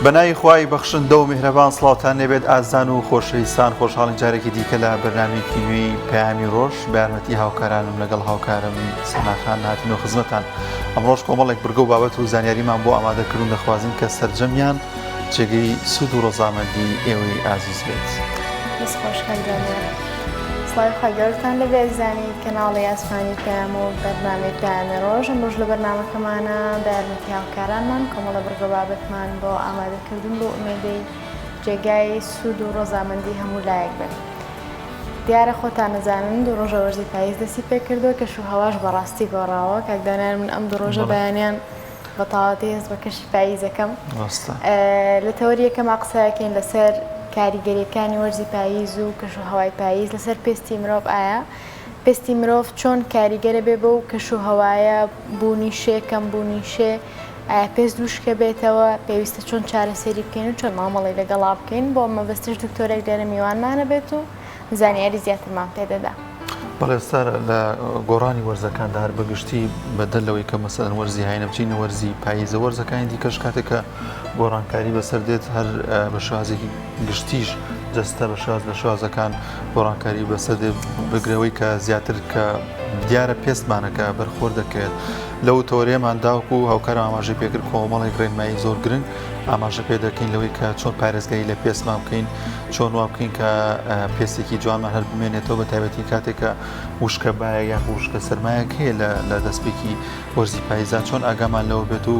بەناوی خوای بەخشندە و میهرەبان سڵاوتان لێبێت ئازان و خۆشەویستان خۆشحاڵین جارێکی دیکە لە بەرنامەیەکی نوێی پەیامی ڕۆژ بە یارمەتی هاوکارانم لەگەڵ هاوکارم سەناخان هاتینەوە خزمەتان. ئەمڕۆژ کۆمەڵێک بڕگە و بابەت و زانیاریمان بۆ ئامادەکردون دەخوازین کە سەرجەمیان جێگەی سوود و ڕۆزامەندی ئێوەی ئازیز بێت. سڵاوی خۆی گەورەتان لەبێت زانی کەناڵی ئاسمانی پەیام و بەرنامەی پەیامی ڕۆژ. ئەمڕۆژ لە بەرنامەکەمانە بە یارمەتی هاوکارانمان کۆمەڵە بڕگە بابەتمان بۆ ئامادەکردن بۆ ئومێدەی جێگای سوود و ڕۆزامەندی هەموو لایەک بێت. دیارە خۆتان نەزانن دوو ڕۆژە وەرزی پاییز دەستی پێکردووە کە شوهەواش بەڕاستی گۆڕاوە. کاکدانیان من ئەم دوو ڕۆژە بەیانیان بە تەواوەتی هەست بە کەشی پاییزەکەم. لە تەوەری یەکەمە قسەکەین لەسەر کاریگەریەکانی وەرزی پاییز و کەشوهەوای پاییز لەسەر پێستی مرۆڤ. ئایا پێستی مرۆڤ چۆن کاریگەرە بێ بەو کەشوهەوایە بوونی شێ کەم بوونی شێ، ئایا پێست دووشکە بێتەوە، پێویستە چۆن چارەسەری بکەین و چۆن مامەڵی لەگەڵا بکەین. بۆ مەبەستش دکتۆرێک لێرە میوانمانە بێت و زانیاری زیاترمان پێدەدا. بەڵێ ئێستا لە گۆڕانی وەرزەکاندا هەر بەگشتی بەدەلەوەی کە مەسەڵەن وەرزی هاینە بچینە وەرزی پاییزە، وەرزەکانی دیکەش کاتێکە گۆڕانکاری بەسەر دێت هەر بە شێوازێکی گشتیش جەستە بە شێواز لە شێوازەکان گۆڕانکاری بەسەر دێت بگرەوەی کە زیاتر کە دیارە پێستمانەکە بەرخۆر دەکەوێت. لەو تەوەریەمان داوکو و هاوکار ئاماژەی پێکرد کۆمەڵێک ڕێنمایی زۆر گرنگ ئاماژە پێ دەکەین لەوەی کە چۆن پارێزگایی لە پێستمان بکەین، چۆن وا بکەین کە پێستێکی جوانمان هەر بمێنێتەوە بە تایبەتی کاتێکە وشکە باە یان وشکە سەرمایەک هەیە لە دەستپێکی وەرزی پاییزە، چۆن ئاگامان لەوە بێت و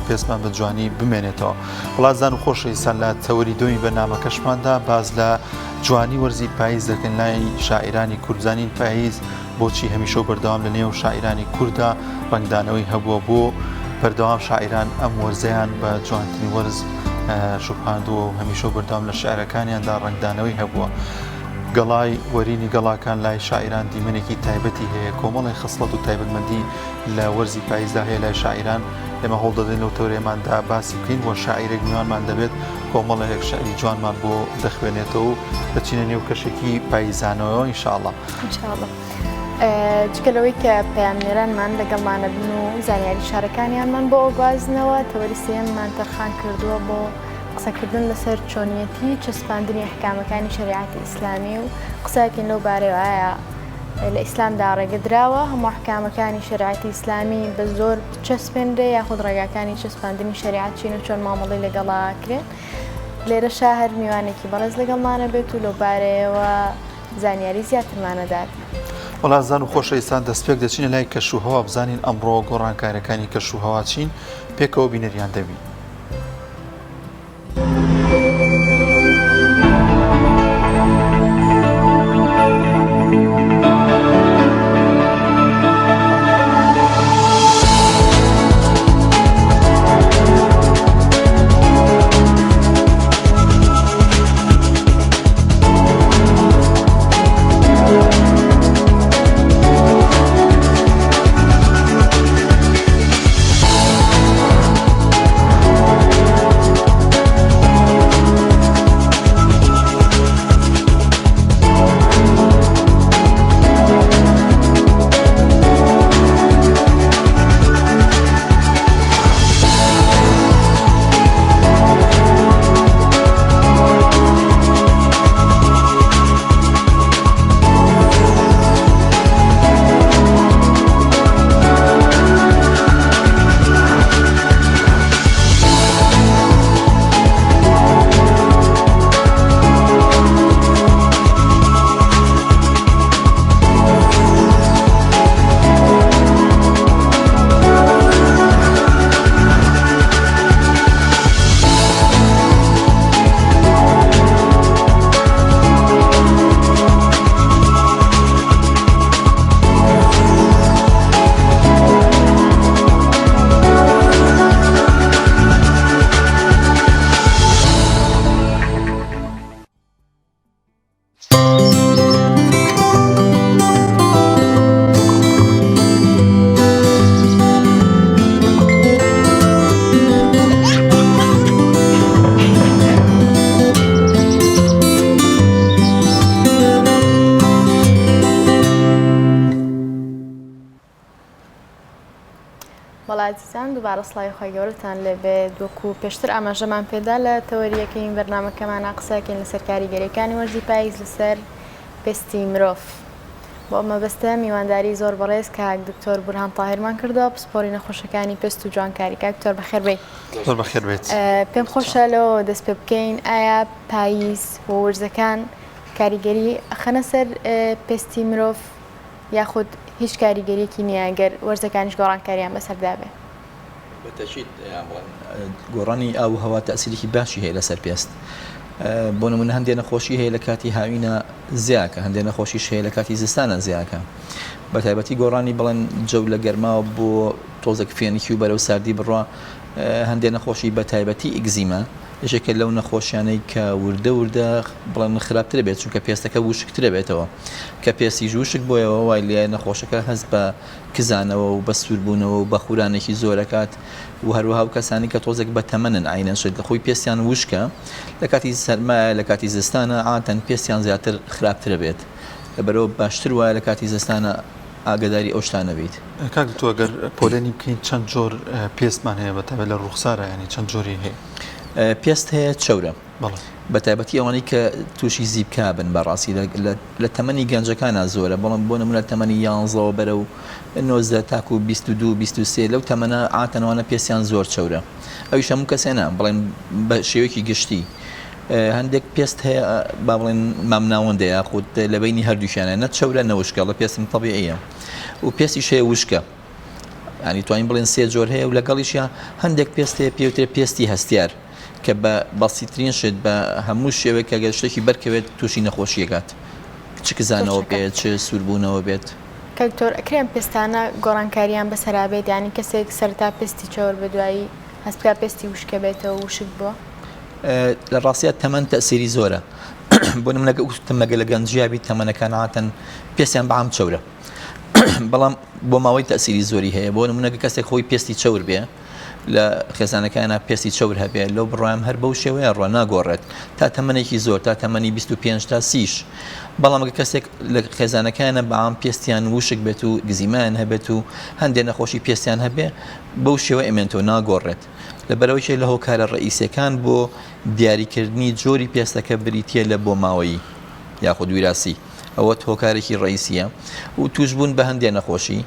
پێستمان بە جوانی بمێنێتەوە. وڵاتزان و خۆشەویستان لە تەوەری دومی بەرنامەکەشماندا باز لە جوانی وەرزی پاییز دەکەن لای شاعیرانی کوردزانین پاییز بۆچی هەمیشە بەردەوام لە نێو شاعیرانی کووردا ڕنگدانەوەی هەبووە بۆ بەردەوام شاعیران ئەم وەرزەیان بە جوانترین وەرز شوپاندووە و هەمیشە بەردەوام لە شعرەکانیاندا ڕنگدانەوەی هەبووە. گەڵای وەرینی گەڵاکان لای شاعیران دیمەنێکی تایبەتی هەیە، کۆمەڵی خصلەت و تایبەتمەندی لە وەرزی پاییزدا هەیە لای شاعیران. ئێمە هەوڵ دەدەین لەو تەورێماندا باسی بکەین بۆ شاعیرێک میوانمان دەبێت کۆمەڵێک شعری جوانمان بۆ دەخوێنێتەوە و بچینە نێو کەشێکی پاییزانەوە ئینشاءڵڵا. جگەلەوەی کە پەیامنێرانمان لەگەڵمانە بن و زانیاری شارەکانیانمان بۆ ئۆگوازنەوە، تەوەری سێممان تەرخان کردووە بۆ قسەکردن لەسەر چۆنیەتی چەسپاندنی ئەحکامەکانی شەریعەتی ئیسلامی و قسەکەین لەو بارەوە ئایا لە ئیسلامدا ڕێگەدراوە هەموو ئەحکامەکانی شەریعەتی ئیسلامی بە زۆر چەسپێنرێ یاخود ڕێگاکانی چەسپاندنی شەریعەت چین و چۆن مامەڵی لەگەڵا کرێن. لێرە شاهر میوانێکی بەڕێز لەگەڵمانە بێت و لەو بارەیەوە زانیاری زیاترمانەدات. وڵاتزان و خۆشەویستان دەستپێک دەچینە لای کەشوهەوا بزانین ئەمڕۆ گۆڕانکاریەکانی کەشوهەوا چین، پێکەوە بینەریان دەبین. عزیزان دووبارە سڵاوی خۆی گەورەتان لەبێت وەکو پێشتر ئاماژەمان پێدا لە تەوەریەکەی بەرنامەکەمانە قسەکەین لەسەر کاریگەریەکانی وەرزی پاییز لەسەر پێستی مرۆڤ. بۆ ئەمە بەستە میوانداری زۆر بەڕێز کاک دکتۆر بورهان تاهیرمان کردەوە پسپۆری نەخۆشەکانی پێست و جوانکاری. کاک دکتۆر بەخێر بێت. زۆر بەخێر بێت. پێم خۆشە لەوە دەست پێ بکەین ئایا پاییز و وەرزەکان کاریگەری ئەخەنە سەر پێستی مرۆڤ یاخود هیچ کاریگەریەکی نییە گەر وەرزەکانیش گۆڕانکاریان بەسەردا بێ؟ بەتەشید گۆڕانی ئاو هەوا تەسیرێکی باشی هەیە لەسەر پێست. بۆ نمونە هەندێک نەخۆشی هەیە لە کاتی هاوینە زیاکە، هەندێک نەخۆشیش هەیە لە کاتی زستانە زیاکە. بە تایبەتی گۆڕانی بڵێن جەو لە گەرماوە بۆ تۆزێک فێنێکی و بەرەو ساردی بڕوا، هەندێک نەخۆشی بە تایبەتی ئیگزیما یەکێکە لەو نەخۆشیانەی کە وردە بڵێن خراپترە بێت چونکە پێستەکە وشکترە بێتەوە، کە پێستی وشک بۆیەوە وای لێ نەخۆشەکە هەست بە کزانەوە و بە سووربوونەوە و بە خورانێکی زۆرەکات و هەروەها و کەسانی کە تۆزێک بە تەمەنن عینەن شێت لە خۆی پێستیان وشکە لە کاتی سەرمایە لە کاتی زستانە عادەتەن پێستیان زیاتر خراپترە بێت، لەبەرەوە باشتر وایە لە کاتی زستانە ئاگداری ئەو شتانە بێت. کاک تۆ ئەگەر پۆلێنی بکەین چەند جۆر پێستمان هەیە بەتایبەت لە ڕوخسارە، ینی چەند جۆری هەیە؟ پێست هەیە چەورە، بە تایبەتی ئەوانەی کە تووشی زیبکا بن بەڕاستی لە تەمەنی گەنجەکانە زۆرە، بەڵام بۆ نمونە تەمەنی 11 بەرەو 19 تاکو 22-23 لەو تەمەنە ئاتەنەوەنە پێستیان زۆر چەورە. ئەویش هەموو کەسێنە بڵێن بە شێوەیەکی گشتی. هەندێک پێست هەیە با بڵێن مامناوەندەیە خودت لە بینی هەردووشیانە نە چەورە نەوشکە، لە پێستم تەبیعیە و پێستیش هەیە وشکە، ینی توانین بڵێن 3 جۆر هەیە و لەگەڵیشیە هەندێک پێست هەیە پێوترێ پێستی هەستیار کە بە بەسیترین شت بە هەموو شێوەیە کە گەر شتێکی بەرکەوێت تووشی نەخۆشیەکات، چ کزانەوە بێت چ سووربوونەوە بێت. کەکتۆر ئەکرێن پێستانە گۆڕانکاریان بەسەرا بێت، ینی کەسێک سەرتا پێستی چاور بە دوایی هەستکا پێستی وشکە بێتەوە وشک بووە؟ لە ڕاستیات تەمەەن تەسیری زۆرە. بۆ نمونە وتمەگە لە گەنجیابی تەمەنەکان عاتەن پێستیان بەعام چەورە، بەڵام بۆ ماوەی تەسیری زۆری هەیە. بۆ نمونەگە کەسێک خۆی پێستی چەور بێ لە خێزانەکانە پێستی چەور هەبێت لەو بڕوایم هەر بەو شێوەیە ڕوا ناگۆڕێت تا تەمەنێکی زۆر، تا تەمەنی 25 تا 30. بەڵام کەسێک لە خێزانەکانە بەعام پێستیان وشک بێت و گزیمان هەبێت و هەندێک نەخۆشی پێستیان هەبێ بەو شێوە ئێمێنتەوە ناگۆڕێت. لەبەرەوەی لە هۆکارە ڕئیسەکان بۆ دیاریکردنی جۆری پێستەکە بریتە لە بۆ ماوەیی یاخود ویراسی، ئەوە هۆکارێکی ڕئیسیە و توشبوون بە هەندێک نەخۆشی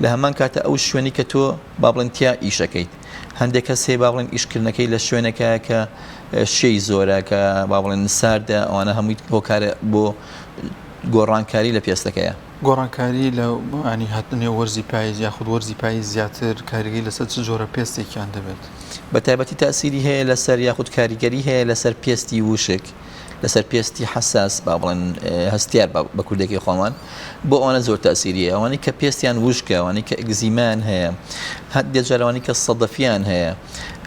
لە هەمان کاتە ئەو شوێنی کە تۆ با بڵێن تیا ئیشەکەیت. هەندێک کەس هەیە با بڵێن ئیشکردنەکەی لە شوێنەکە کە شەی زۆرە کە با بڵێن ساردە، ئەوانە هەمووی هۆکارە بۆ گۆڕانکاری لە پێستەکەیە. گۆڕانکاری لە ینی هاتنێ وەرزی پاییز یاخود وەرزی پاییز زیاتر کاریگەری لەسەر چ جۆرە پێستێکیان دەبێت؟ بە تایبەتی تاسیری هەیە لەسەر یاخود کاریگەری هەیە لەسەر پێستی وشک، لەسەر پێستی حساس با بڵێن هەستیار بە کوردێکی خۆمان، بۆ ئەوانە زۆر تاسیریە. ئەوانەی کە پێستیان وشکە، ئەوانەی کە ئەگزیمان هەیە، هەندێک جارەوانی کە سەدەفیان هەیە،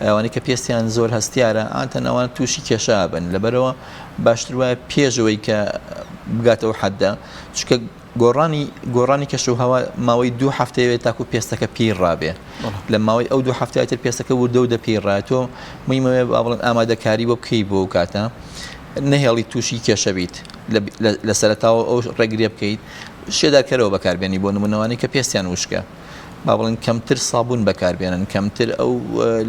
ئەوانەی کە پێستیان زۆر هەستیارە ئاتەن ئەوان تووشی کێشا بن. لەبەرەوە باشتر وایە پێشەوەی کە بگاتەوە حەددا، چونکە گۆڕانی کەشوهەوا ماوەی 2 هەفتەیەوێت تاکو پێستەکە پیر ڕابێ. لە ماوەی ئەو 2 هەفتەیەتر پێستەکە وردە و دەپیڕاتەوە، مهمەوێ با بڵێن ئامادەکاری بۆ بکەی بۆ کاتە نەهێڵی تووشی کێشەبیت لە سەرەتاوە ئەو ڕێگرێ بکەیت. شێدارکەرەوە بەکاربێنی بۆ نمونەوانی کە پێستیان وشکە، با بڵێن کەمتر سابوون بەکاربێنن، کەمتر ئەو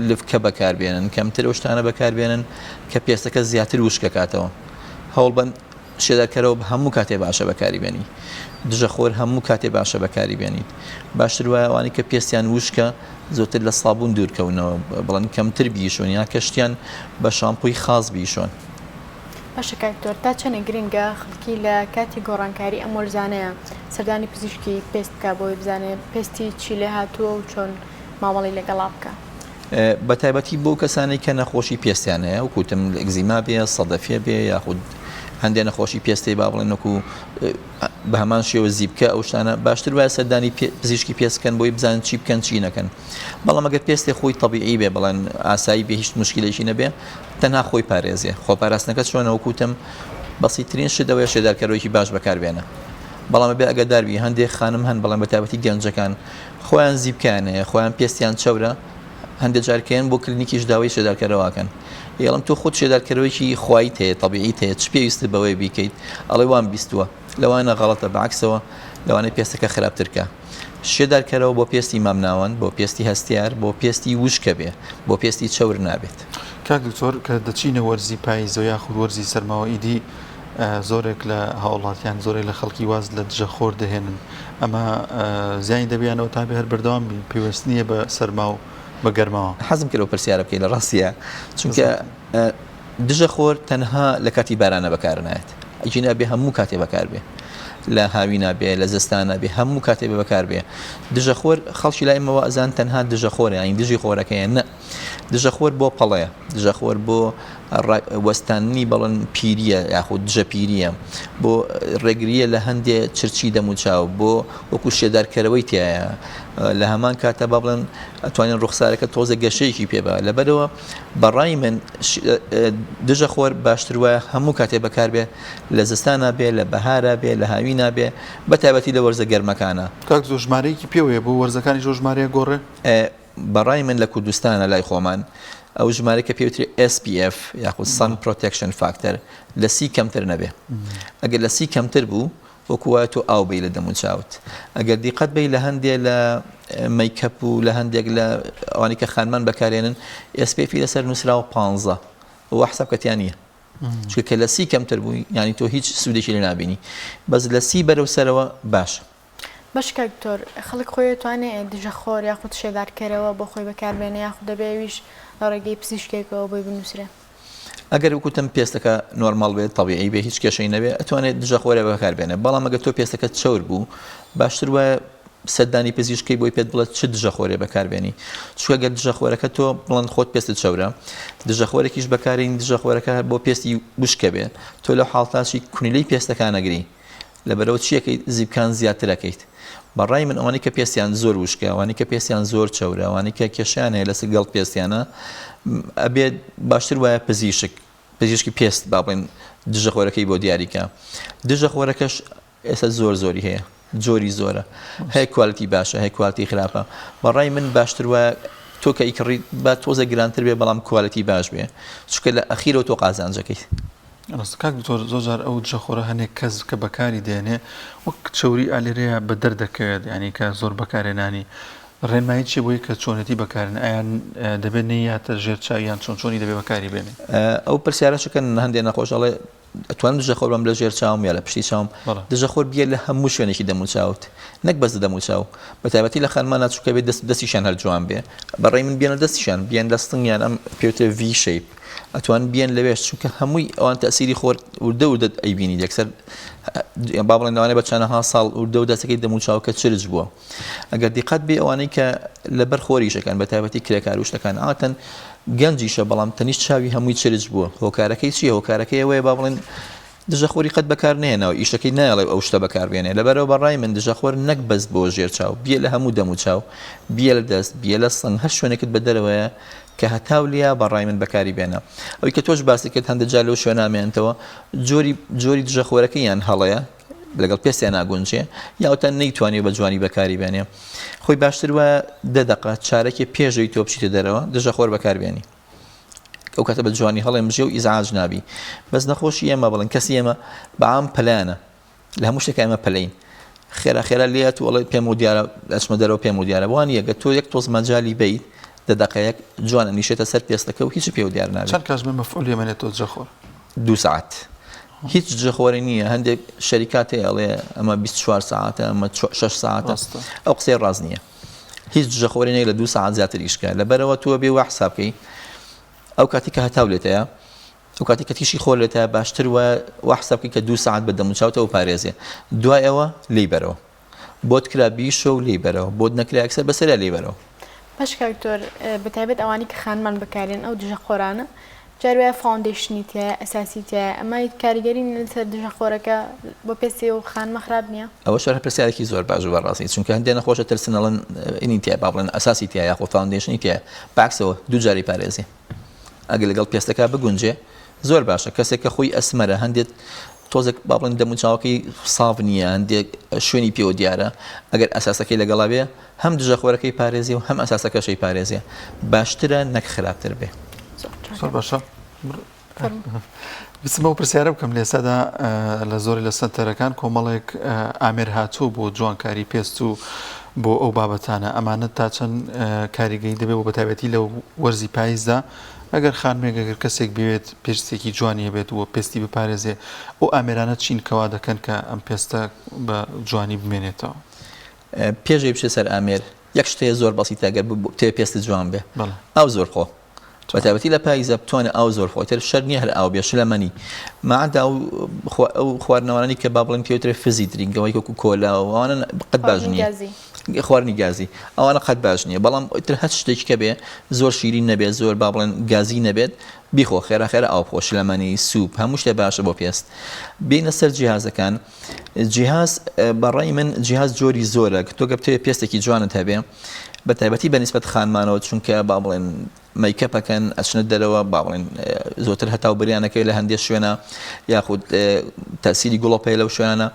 لفکە بەکاربێنن، کەمتر ئەو شتانە بەکاربێنن کە پێستەکە زیاتر وشکەکاتەوە. هەوڵبەن شێدارکەرەوە هەموو کاتێ باشە بەکاریبێنی، دژەخۆر هەموو کاتێ باشە بەکاریبێنیت. باشتر وایە ئەوانی کە پێستیان وشکە زۆرتر لە سابوون دوورکەونەوە، بڵێن کەمتر بیشۆن یا کەشتیان بە شامپۆی خاص بیشۆن. باشە کاکتۆر، تا چەنە گرنگە خەڵکی لە کاتی گۆڕانکاری ئەم وەرزانەیە سەردانی پزیشکی پێست بکە بۆی بزانێت پێستی چی لێ هاتووە و چۆن مامەڵی لەگەڵا بکە؟ بە تایبەتی بۆ کەسانی کە نەخۆشی پێستیان هەیە وکوتم ئەگزیما بێ، سەدەفیە بێ، یاخود هەندێک نەخۆشی پێستی با بڵێن وەکو بە هەمان شێوە زیبکە، ئەو شتانە باشتر وایە سەردانی پزیشکی پێستکەن بۆی بزانن چی بکەن چی نەکەن. بەڵام ئەگەر پێستی خۆی تەبیعی بێ، بڵێن ئاسایی بێ، هیچ مشکلێکی نەبێ، تەنها خۆی پارێزێ. خۆپاراستنەکە چۆنە وەکوتم بەسیترین شتەوەی شێدارکەرەوەیکی باش بەکاربێنە. بەڵام بێ ئەگەداربی هەندێک خانم هەن بەڵام بە تایبەتی گەنجەکان خۆیان زیبکان هەیە، خۆیان پێستیان چەورە، هەندێک جارکەیان بۆ کلینیکیش داوای شێدارکەرەوەکەن. یاڵم تۆ خۆت شێدارکەرەوەیکی خوایت هەیە، تەبیعیت هەیە، چ پێویستە بەوەی بیکەیت؟ ئەڵێ وام بیستووە، لەوانە غەڵەتە بەعکسەوە لەوانەیە پێستەکە خراپترکە شێدارکەرەوە بۆ پێستی مامناوەند بۆ پێستی هەستیار بۆ پێستی وشکە بێ بۆ پێستی چەور نابێت کاک دکتۆر کە دەچینە وەرزی پاییزە یاخود وەرزی سەرماوە ئیدی زۆرێک لە هاوڵاتیان زۆرێک لە خەڵکی واز لە دژەخۆر دەهێنن ئەمە زیانی دەبیانەوە تا بێ هەر بەردەوام بین پێوەست نییە بە سەرما و بە گەرماوە حەزم کردەوە پرسیارە بکەین لە ڕاستیە چونکە دژەخۆر تەنها لە کاتی بارانە بەکارنایێت ئەجینە بێ هەموو کاتێ بەکار بێ لە هاوینا بێ لە زستانە بێ هەموو کاتێ بێ بەکار بێ دژەخۆر خەڵکی لای ئێمەوە ئەزان تەنها دژەخۆرە یانی دژی خۆرەکەیە نە دژەخۆر بۆ پەڵەیە دژەخۆر بۆ وەستانی بەڵێن پیریە یاخود دژە پیریە بۆ ڕێگریە لە هەندێک چرچی دەموچاو بۆ وەکو شێدارکەرەوەی تایە لە هەمان کاتە با بڵێن ئەتوانین ڕوخسارەکە تۆزە گەشەیەکی پێبە لەبەرەوە بەڕای من دژەخۆر باشتر وایە هەموو کاتێ بەکار بێ لە زستانە بێ لە بەهارە بێ لە هاوینا بێ بە تایبەتی لە وەرزە گەرمەکانە کاک زۆر ژمارەیەکی پێوەیە بۆ وەرزەکانی زۆر ژمارەیە گۆڕێ بەڕای من لە کوردستانە لای خۆمان ئەو ژمارەکە پێوتری SPF یاخود Sun Protection Factor لە 30 کەمتر نەبێ ئەگەر لە 30 کەمتر بوو وەکووە تۆ ئاو بی لە دەموچاوت ئەگەر دیقەت بی لە هەندێک لە مەیکەپ و لە هەندێک لە ئەوانی کە خانمان بەکارێنن SPF لەسەر نووسراوە 15 وە حساب کەتیان نییە چونکە لە 30 کەمتر بووی یانی تۆ هیچ سوودێکی لێ نابینی بەس لە 30 بەرەو سەرەوە باش باشکە دکتۆر خەڵک خۆی توانێت دژەخۆر یاخود شێدارکەرەوە بۆ خۆی بەکاربێنە یاخود دەبێویش لە ڕێگەی پزیشکێکەوە بۆی بنووسرێ ئەگەر وکوتم پێستەکە نۆرمال بێت تەبیعی بێ هیچ کێشەی نەبێت ئەتوانێت دژەخۆرە بەکاربێنێ بەڵام ئەگەر تۆ پێستەکە چەور بوو باشتر وایە سەردانی پزیشکی بۆی پێت بڵێت چ دژەخۆرێ بەکاربێنی چووکە گەر دژەخۆرەکە تۆ بڵند خۆت پێستت چەورە دژەخۆرێکیش بەکارین دژەخۆرەکە بۆ پێستی وشکە بێ تۆ لەو حاڵتاشی کونیلەی پێستەکان نەگری لەبەرەوە چیەکەی زیبکان زیاترەکەیت بەڕای من ئەوانی کە پێستیان زۆر وشکە ئەوانی کە پێستیان زۆر چەورە ئەوانی کە کێشیان هەیە لەسەر گەڵ پێستیانە ئەبێت باشتر وایە پزیشکی پێست با بڵێن دژەخۆرەکەی بۆ دیاریکە دژەخۆرەکەش ئێستا زۆری هەیە جۆری زۆرە هەیە کوالیتی باشە هەیە کوالیتی خراپە بەڕای من باشتر وایە تۆ کە ئیکڕیت با تۆزە گرانتر بێ بەڵام کوالیتی باش بێ چونکە لە ئەخیرەوە تۆ قازانجەکەیت کاک دکتۆر زۆر ئەو دژەخۆرە هەنێک کەس کە بەکاری دێنێ وەک چەوری ئالێرەیە بە دەردەکەوێت ینی کە زۆر بەکارێنانی ڕێنمایی چی بۆی کە چۆنەتی بەکارن ئایان دەبێت نەیاتە ژێرچاویان چۆنی دەبێت بەکاری بێنێ ئەو پرسیارەشەکەن هەندێک نەخۆشەڵێ ئەتوانم دژەخۆر بەم لە ژێر چاوم یا لە پشتی چاوم دژەخۆر بیە لە هەموو شوێنێکی دەموچاوت نەک بەس دەموچاو بە تایبەتی لە خانمانە چووکە بێت دەستیشان هەر جوان بێ بەڕێی من بێنە دەستیشان بیان دەستنگیان ئەم پێوترێ V shape ئەتوان بیان لەوێش چونکە هەمووی ئەوان تەسیری خۆر وردە ئەیبینی یەکسەر با بڵێن لەوانەیە بە چەندەها ساڵ وردە و دەستەکەی دەموچاو کە چرج بووە ئەگەر دیقەت بێ ئەوانەی کە لەبەر خۆریشەکان بە تایبەتی کرێکار وشتەکان ئاتەن گەنجیشە بەڵام تەنیشت چاوی هەمووی چرج بووە هۆکارەکەی چییە هۆکارەکەی ئەوەیە با بڵێن دژەخۆری قەت بەکار نێنەوە ئیشەکەی نایڵێ ئەو شتە بەکاربێنێ لەبەرەوە بەڕای من دژەخۆر نەک بەس بۆ ژێر چاو بیە لە هەموو دەموچاو بیە لە دەست بیە لە سنگ هەر شوێنێکت بە دەرەوەیە کە هەتاو لیا بەڕای من بەکاری بێنە ئەوەی کە تۆش باسی کرد هەندێک جار لەو شوێنامێنێتەوە جۆری دژەخۆرەکەیان هەڵەیە لەگەڵ پێستیان ناگونجێ یاوتان نەیتوانێت بە جوانی بەکاری بێنێ خۆی باشتر وایە دەدەقە چارەکی پێشەوەی تۆ بچیتە دەرەوە دژەخۆر بەکاربێنی ئەو کاتە بە جوانی هەڵێ مژێ و ئیزعاج نابی بەس نەخۆشی ئێمە بڵێن کەسی ئێمە بەعام پەلانە لە هەموو شتێک ئێمە پەلەین خێرا لێت و وڵێ پێم و دیارە ئەچمە دەرەوە پێم و دیارە وان یەگە تۆ یەک تۆز مەجای بیت دەدەقەیەک جوانە نیشێتە سەر پێستەکە و هیچ پێ و دیار نابێت چەند کاتژمێ مەفعول ئێمەنێتەوە دژەخۆر 2 ساعت هیچ دژەخۆری نییە هەندێک شەریکات ئەڵێ ئەمە 24 ساعتە ئەمە 6 ساعتە ئەو قسەی ڕاز نییە هیچ دژەخۆری نەیە لە 2 ساعت زیاتر ئیشکە لەبەرەوە تۆ بێ وا حساب بکەی ئەو کاتی کە هەتاو لێتەیە ئەو کاتی کە تیشی خۆر لێتە باشتر وا حساب بکەی کە 2 ساعت بە دەموچاوتەوە پارێزێ دوای ئەوە لی بەرەوە بۆت کرا بیشە و لی بەرەوە بۆت نەکرا ئەکسەر بەسەرە لی بەرەوە باش کاکتۆر بەتایبەت ئەوانی کە خانمان بەکارێن ئەو دژەخۆرانە جاروایە فاوندیشنی تایە ئەساسی تایە ئەمە کاریگەری لەسەر دژەخۆرەکە بۆ پێستی و خانمە خراپ نییە ئەوە شەرە پرسیارێکی زۆر باش و بەڕاستی چونکە هەندێک نەخۆشە ترسنەڵەن ئینی تایە با بڵێن ئەساسی تایە یاخۆ فاوندیشنی تایە باکسەوە دوو جاری پارێزی ئەگەر لەگەڵ پێستەکە بگونجێ زۆر باشە کەسێک کە خۆی ئەسمەرە هەندێک تۆزێک با بڵێن دەموچاوەکەی ساڵ نییە هەندێک شوێنی پێوە دیارە ئەگەر ئەساسەکەی لەگەڵا بێ هەم دژەخۆرەکەی پارێزی و هەم ئەساسەکەشەی پارێزیە باشترە نەک خراپتر بێ زۆر باشە بچمەوە پرسیارە بکەم لە ئێستادا لە زۆری لە سەنتەرەکان کۆمەڵێک ئامێر هاتوو بۆ جوانکاری پێست و بۆ ئەو بابەتانە ئەمانە تا چەند کاریگەری دەبێت بۆ بەتایبەتی لە وەرزی پاییزدا ئەگەر خانمێک ئەگەر کەسێک بوێت پێستێکی جوانی هەبێت و پێستی بپارێزێ ئەو ئامێرانە چین کەوا دەکەن کە ئەم پێستە بە جوانی بمێنێتەوە پێشەی بچێت سەر ئامێر یەک شتەیە زۆر بەسیتە ئەگەر تێ پێست جوان بێ ئەو زۆر خۆ بەتایبەتی لە پاییزە بتوانێت ئەو زۆر خۆی تر شەر نییە هەر ئاو بێ شلەمەنی مەعەدا ئەو خواردنەوەرانی کە با بڵێن پێوترێ فزی درینگەوەی وەکو کۆلا و ئەوانە قەت باش نییە خواردنی گازی ئەوانە قەت باش نییە بەڵام تر هەر شتێک کە بێ زۆر شیرین نەبێت زۆر با بڵێن گازی نەبێت بیخۆ خێرا ئاو خۆ شلەمەنی سوپ هەموو شتێ باشە بۆ پێست بینە سەر جیهازەکان جیهاز بەڕای من جیهاز جۆری زۆرە تۆ گە بتوێت پێستێکی جوانت هەبێ بە تایبەتی بەنسبەت خانمانەوە چونکە با بڵێن مەیکەپەکەن ئەچنە دەرەوە با بڵێن زۆرتر هەتاو بریانەکەی لە هەندێک شوێنە یاخود تاسیری گوڵۆپەی لەو شوێنە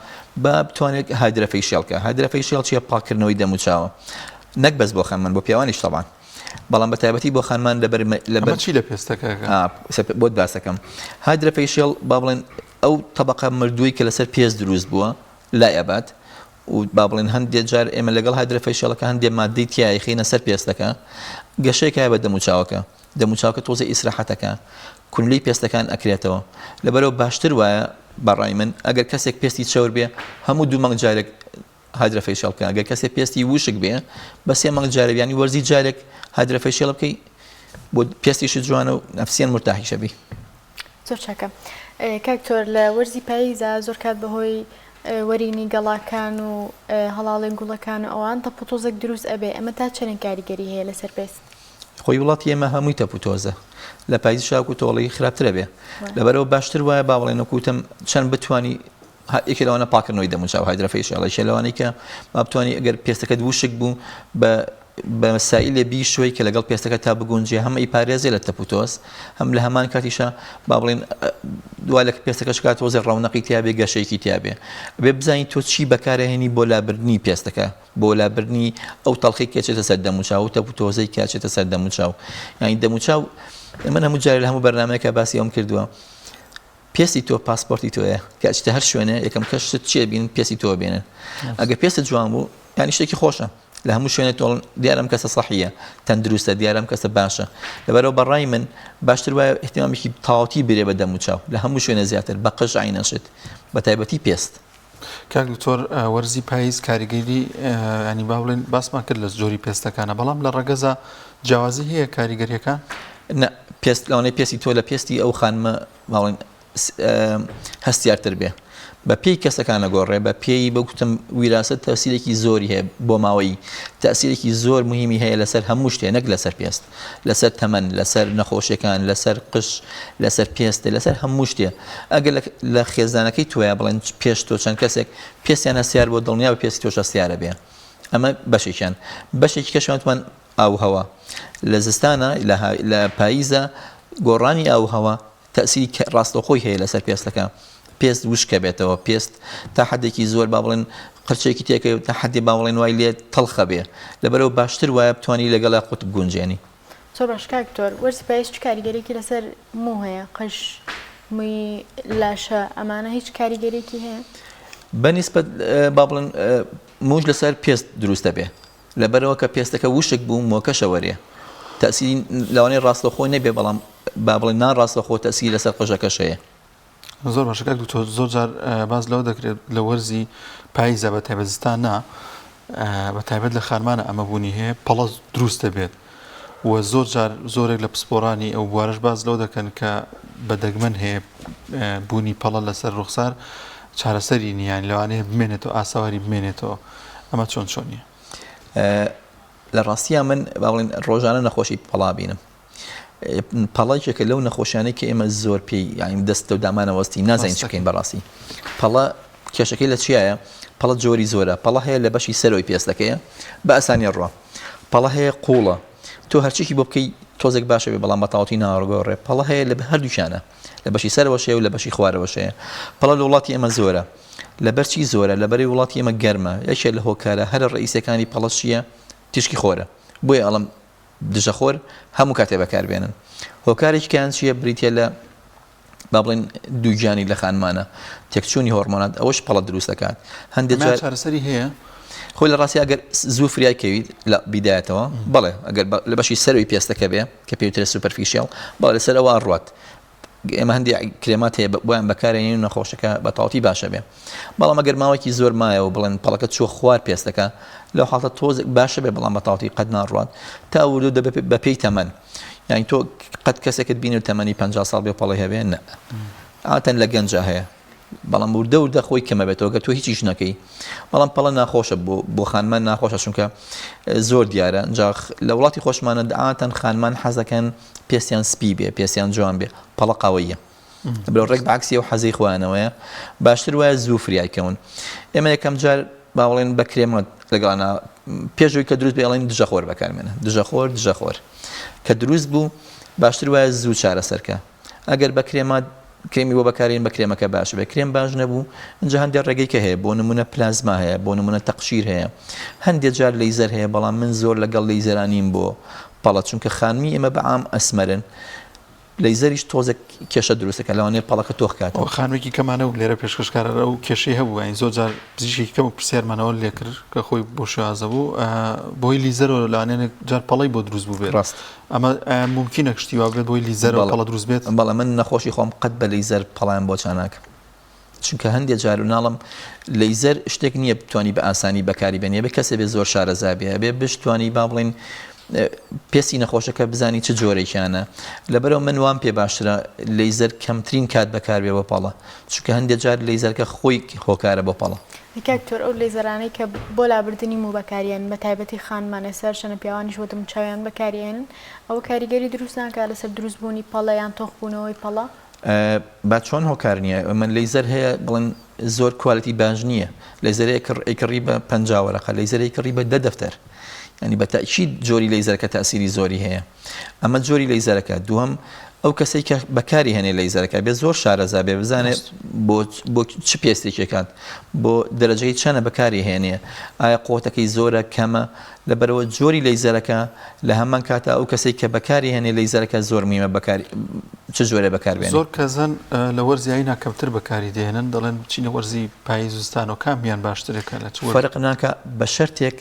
با بتوانێت هایدرەفەیشیڵکە هایدرەفەیشیڵ چیە پاکردنەوەی دەموچاوە نەک بەس بۆ خانمان بۆ پیاوانیش تەبان بەڵام بە تایبەتی بۆ خانمان لەبەر چی لە پێستەکە بۆت باسەکەم هایدرەفەیشیڵ با بڵێن ئەو تەبەقە مردووی کە لەسەر پێست دروست بووە لای ئەبات و با بڵێن هەندێک جار ئێمە لەگەڵ هایدرەفەیشیڵەکە هەندێک مادەی تیایی خینە سەر پێستەکە گەشەیەکە بە دەموچاوەکە تۆزە ئیسراحەتەکە کونلەی پێستەکان ئەکرێتەوە لەبەرەوە باشتر وایە بەڕای من ئەگەر کەسێک پێستی چەور بێ هەموو 2 مانگ جارێک هایدرەفەیشیڵ بکە ئەگەر کەسێک پێستی وشک بێ بە 3 مانگ جارێک ینی وەرزی جارێک هایدرەفەیشیڵ بکەی بۆ پێستیشی جوانە و نەفسیان مرتاحی شەبی زۆر چاکە کاکتۆر لە وەرزی پاییزە زۆر کات بەهۆی وەرینی گەڵاکان و هەڵاڵێن گوڵەکان و ئەوان تەپۆتۆزێک دروست ئەبێ ئەمە تا چەند کاریگەری هەیە لەسەر پێست خۆی وڵاتی ئێمە هەمووی تەپۆتۆزە لە پاییز شاک و تۆڵی خراپترە بێ لەبەرەوە باشتر وایە با بڵێن وەکوتم چەند بتوانی یەکێ لەوانە پاکردنەوەی دەموچاو هایدرەفەیشیڵ لەوانەی کە با بتوانی ئەگەر پێستەکەت وشک بوو بە مەسائلێ بیشوی کە لەگەڵ پێستەکە تا بگونجێ هەمە ئیپارێزێ لە تەپۆتۆز هەم لە هەمان کاتیشە با بڵێن دوای لە پێستەکەش کات تۆزێ ڕەونەقی تیابێ گەشەیەکی تیابێ بێ بزانین تۆ چی بەکارهێنی بۆ لابردنی پێستەکە بۆ لابردنی ئەو تەڵخی کێچێتە سەر دەموچاو و تەپۆتۆزەی کاچێتە سەر دەموچاو یانی دەموچاو من هەموو جارێ لە هەموو بەرنامەیەکە باسی ئەوم کردووە پێستی تۆ پاسپۆرتی تۆیە کاچتە هەر شوێنە یەکەم کەشت چیە بین پێستی تۆ بێنن ئەگەر پێستە جوان بوو یانی شتێکی خۆشە لە هەموو شوێنە تۆڵن دیارم کەسە سەحیە تەندروستە دیارم کەسە باشە لەبەرەوە بەڕای من باشتر وایە احتیمامێکی تاوەتی برێ بە دەموچاو لە هەموو شوێنە زیاتر بە قژ عینەشت بە تایبەتی پێست کاک دکتۆر وەرزی پاییز کاریگەری ینی با بڵێن باسمان کرد لە جۆری پێستەکانە بەڵام لە ڕەگەزە جیاوازی هەیە کاریگەریەکان پێست لەوانەیە پێستی تۆ لە پێستی ئەو خانمە باڵێن هەستیارتر بێ بە پێی کەسەکانە گۆڕێ بە پێی بەگوتم ویراست تەسیرێکی زۆری هەیە بۆ ماوەی تەسیرێکی زۆر مهمی هەیە لەسەر هەموو شتێ نەک لەسەر پێست لەسەر تەمەن لەسەر نەخۆشیەکان لەسەر قش لەسەر پێستێ لەسەر هەموو شتێ ئەگەر لە خێزانەکەی تۆیە بڵێن پێش تۆ چەند کەسێک پێستیان هەستیار بۆ دڵنیا بە پێستی تۆش هەستیارە بێ ئەمە بەشێکیان بەشێکی کەشوانتوان ئاو هەوا لە زستانە لە پاییزە گۆڕانی ئاو هەوا تەسیری ڕاستەخۆی هەیە لەسەر پێستەکە پێست وشکە بێتەوە پێست تا حدێکی زۆر با بڵێن قرچێکی تێکەوە تا حدی با بڵێن وای لێ تەڵخە بێ لەبەرەوە باشتر وایە بتوانی لەگەڵا خۆت بگونجێنی زۆر باش کاکتۆر وەرزی پاییز چ کاریگەرێکی لەسەر مو هەیە قەش مووی لاشە ئەمانە هیچ کاریگەرێکی هەیە بەنسبەت با بڵێن موش لەسەر پێست دروستە بێ لەبەرەوە کە پێستەکە وشک بوو مۆکەشە وەرێ تەسیری لەوانەیە ڕاستەخۆی نەبێ بەڵام با بڵێن نان ڕاستەخۆ تەسیری لەسەر قژەکەشەیە زۆر باشە کاک دکتۆر زۆر جار باز لەوە دەکرێت لە وەرزی پاییزە بە تایبەتستانە بە تایبەت لە خانمانە ئەمە بوونی هەیە پەڵە دروستە بێت و زۆر جار زۆرێک لە پسپۆرانی ئەو بوارش باز لەوە دەکەن کە بە دەگمەن هەیە بوونی پەڵە لەسەر ڕوخسار چارەسەری نیان لەوانەیە بمێنێتەوە ئاساواری بمێنێتەوە ئەمە چۆن نییە لە ڕاستیە من با بڵێن ڕۆژانە نەخۆشی پەڵا بینم پەڵەیەکە لەو نەخۆشیانەی کە ئێمە زۆر پێی یانی دەستە و دامانەوەستی نازانین چکەین بەڕاستی پەڵە کێشەکەی لە چیایە پەڵە جۆری زۆرە پەڵە هەیە لە بەشی سەرۆی پێستەکەیە بە ئەسانی ڕۆ پەڵە هەیە قوڵە تۆ هەرچێکی بۆ بکەی تۆزێک باشە بێ بەڵام بەتاوەتی ناڕگۆڕێ پەڵە هەیە لە هەردووشانە لە بەشی سەرەوەشەیە و لە بەشی خوارەوەشەیە پەڵە لە وڵاتی ئێمە زۆرە لەبەرچی زۆرە لەبەری وڵاتی ئێمە گەرمە یەکێک لە هۆکارە هەر ڕئیسەکانی پەڵە چییە تیشکی خۆرە بۆیە ئەڵم دژەخۆر هەموو کاتێ بەکاربێنن هۆکارێکیان چیە بریتە لە با بڵێن دووگیانی لە خانمانە تێکچوونی هۆرمۆنات ئەوەش پەڵە دروست دەکات هەندێک جار چارەسەری هەیە خۆی لە ڕاستی ئەگەر زوو فریای کەویت لە بیدایەتەوە بەڵێ ئەگەر لە بەشی سەروی پێستەکە بێ کە پێوترە سوپەرفیشیال بەڵێ لەسەر ئەوە ڕوات ئێمە هەندێک کرێمات هەیە بۆیان بەکارێنین و نەخۆشەکە بە تاڵتی باشە بێ بەڵام ئەگەر ماوەیەکی زۆر مایەوە بڵێن پەڵەکە چوە خوار پێستەکە لەو حاڵەتە تۆزێک باشە بێ بەڵام بە تاڵتی قەت ناڕوات تا وردو دەبێت بە پێی تەمەن یعنی تۆ قەت کەسێکت بینی و تەمەنی 50 ساڵ بێ پەڵی هەبێ نە ئاتەن لە گەنجە هەیە بەڵام وردە خۆی کەمە بێتەوە گە تۆ هیچیش نەکەی بەڵام پەڵە ناخۆشە بۆ خانمان ناخۆشە چونکە زۆر دیارە جاخ لە وڵاتی خۆشمانە ئاتەن خانمان حەزەکەن پێستیان سپی بێ پێستیان جوان بێ پەڵە قاوەیە بەڵێ ڕێک بەعکسی و حەزەی خۆیانەوەیە باشتر وایە زوو فریایکەون ئێمە یەکەم جار باوڵێن بە کرێمە لەگەڵانە پێشەوەی کە دروست بێ ئەڵێن دژەخۆر بەکارمێنە دژەخۆر کە دروست بوو باشتر وایە زوو چارەسەرکە ئەگەر بە کرێمی بۆ بەکارێن بە کرێمەکە باش بێ کرێم باش نەبوو اینجا هەندێک ڕێگەی کە هەیە بۆ نمونە پلازما هەیە بۆ نمونە تەقشیر هەیە هەندێک جار لەیزەر هەیە بەڵام من زۆر لەگەڵ لەیزەرانیم بۆ پەڵە چونکە خانمی ئێمە بەعام ئەسمەرن لەیزەریش تۆزێک کێشە دروستەکە لەوانەیە پەڵەکە تۆ بکاتەوە خانوێکی کەمانە و لێرە پێشکەشکارە و کێشەی هەبوو ئەین زۆر جار پزیشکی کەم و پرسیارمانەوە لێ کرد کە خۆی بۆ شازە بوو بۆی لیزەرەوە لەوانێنێک جار پەڵی بۆ دروست بوو بێت ڕاست ئەمە ممکنە کشتی وا بێت بۆی لیزەرەوە پەڵە دروست بێت بەڵام من نەخۆشی خۆم قەت بە لەیزەر پەڵیان بۆ چاناکە چونکە هەندێک جار و ناڵم لەیزەر شتێک نییە بتوانی بە ئاسانی بەکاری بێنێ بێ کەسێ بێ زۆر شارەزابێ بێ بشتوانی با بڵێن پێسی نەخۆشەکە بزانی چه جۆرەیانە لەبەرەوە من وام پێ باشترە لەیزەر کەمترین کات بەکاربێ بۆ پەڵە چونکە هەندێک جار لەیزەرکە خۆی هۆکارە بۆ پەڵە کاکتۆر ئەو لێزەرانەی کە بۆ لابردنی و بەکاریان بە تایبەتی خانمانە سەر شەنە پیاوانیش وتم چاویان بەکارێنن ئەوە کاریگەری دروست ناکە لەسەر دروستبوونی پەڵەیان تۆخبوونەوەی پەڵە با چۆن هۆکار نییە من لەیزەر هەیە بڵێن زۆر کوالیتی باش نییە لەیزەرەیە ئەیکڕی بە 50 وەرەقە لەیزەرەی کڕی بە 10 دەفتەر ینی بە تاکید جۆری لەیزەرەکە تاسیری زۆری هەیە ئەمە جۆری لەیزەرەکە دووەم ئەو کەسەی کە بەکاری هێنێ لەیزەرەکە بێ زۆر شارەزا بێ بزانێت بۆ چ پێستێکێکات بۆ دەرەجەی چەنە بەکاری هێنێ ئایا قوتەکەی زۆرە کەمە لەبەرەوە جۆری لەیزەرەکە لە هەمان کاتە ئەو کەسەی کە بەکاری هێنێ لەیزەرەکە زۆر میمە بەکاری چ جۆرە بەکاربێن زۆر کەزن لە وەرزیایی ناکەمتر بەکاری دێنن دەڵێن بچینە وەرزی پاییزستان و کامیان باشترێکە لە فەرق ناکە بە شەرتێک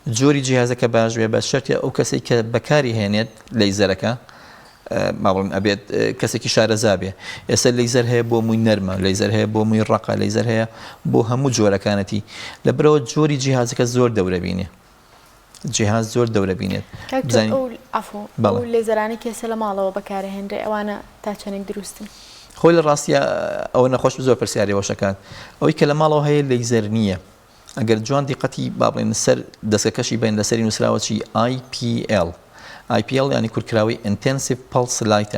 جۆری جیهازەکە باش بێ بە شەرتی ئەو کەسێک کە بەکاری هێنێت لەیزەرەکە ماڵم ئەبێت کەسێکی شارەزا بێ ئێستا لەیزەر هەیە بۆ مووی نەرمە لەیزەر هەیە بۆ مووی ڕقە لەیزەر هەیە بۆ هەموو جۆرەکانەتی لەبەرەوە جۆری جیهازەکە زۆر دەورە بینێ جیهاز زۆر دەورە بینێت ئەو لێزەرانی کێسە لە ماڵەوە بەکارهێنرێ ئەوانە تا چەندێک دروستن خۆی لە ڕاستیە ئەوە نەخۆش زۆر پرسیاری وەشەکان ئەوەی کە لە ماڵەوە هەیە لەیزەر نییە ئەگەر جوان دیقەتی با بڵێن سەر دەستەکەشی بین لەسەری نووسراوەچی IPL ینی کورتکراوی Intensive Pulse Light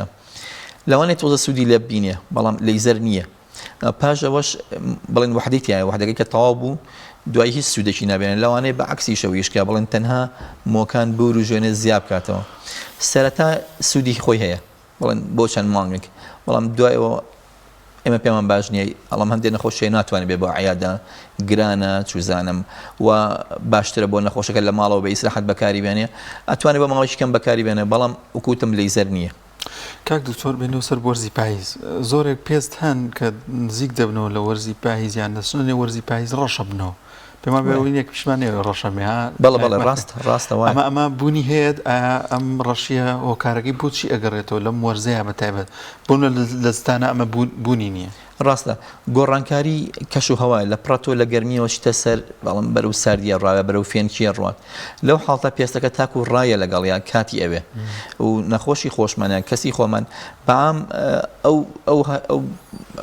لەوانێت تۆزە سوودی لێ ببینێ بەڵام لەیزەر نییە پاش ئەوەش بڵێن وحدەیەتیایە وحدەکەی کە تەواو بوو دوای هیچ سوودێکی نابێنێت لەوانەیە بە عەکسی شەویشکە بڵێن تەنها مۆکان بور و ژوێنێ زیاب کاتەوە سەرەتا سوودی خۆی هەیە بڵێن بۆ چەند مانگێک بەڵام دوایەوە ئێمە پێمان باش نییە ئەڵام هەندێک نەخۆشیە ناتوانێت بێ بۆ عیادا گرانە چوزانم و باشترە بۆ نەخۆشەکە لە ماڵەوە بە ئیسراحەت بەکاری بێنێ ئەتوانێت بە ماڵێکی کەم بەکاری بێنێ بەڵام وەکوتم لەیزەر نییە کاک دکتۆر بێنەوە سەر وەرزی پاییز زۆرێک پێست هەن کە نزیک دەبنەوە لە وەرزی پاییز یان دەچنە وەرزی پاییز ڕەشە بنەوە پێما بێوینێک پیشمانێ ڕەشەمێ بەڵێ ڕاستەوە ئەمە بوونی هەیە ئەم ڕەشیە هۆکارەکەی بۆچی ئەگەڕێتەوە لەم وەرزەیە بەتایبەت بۆ لە ستانە ئەمە بوونی نییە ڕاستە گۆڕانکاری کەش و هەوای لە پڕەتۆ لە گەرمیەوە شتە سەر بەڵام بەرەو ساردیە ڕاوە بەرەو فێنکیە ڕوات لەو حاڵتە پێستەکە تاکو و ڕایە لەگەڵیان کاتی ئەوێ و نەخۆشی خۆشمانیان کەسی خۆمان بەعام ئەو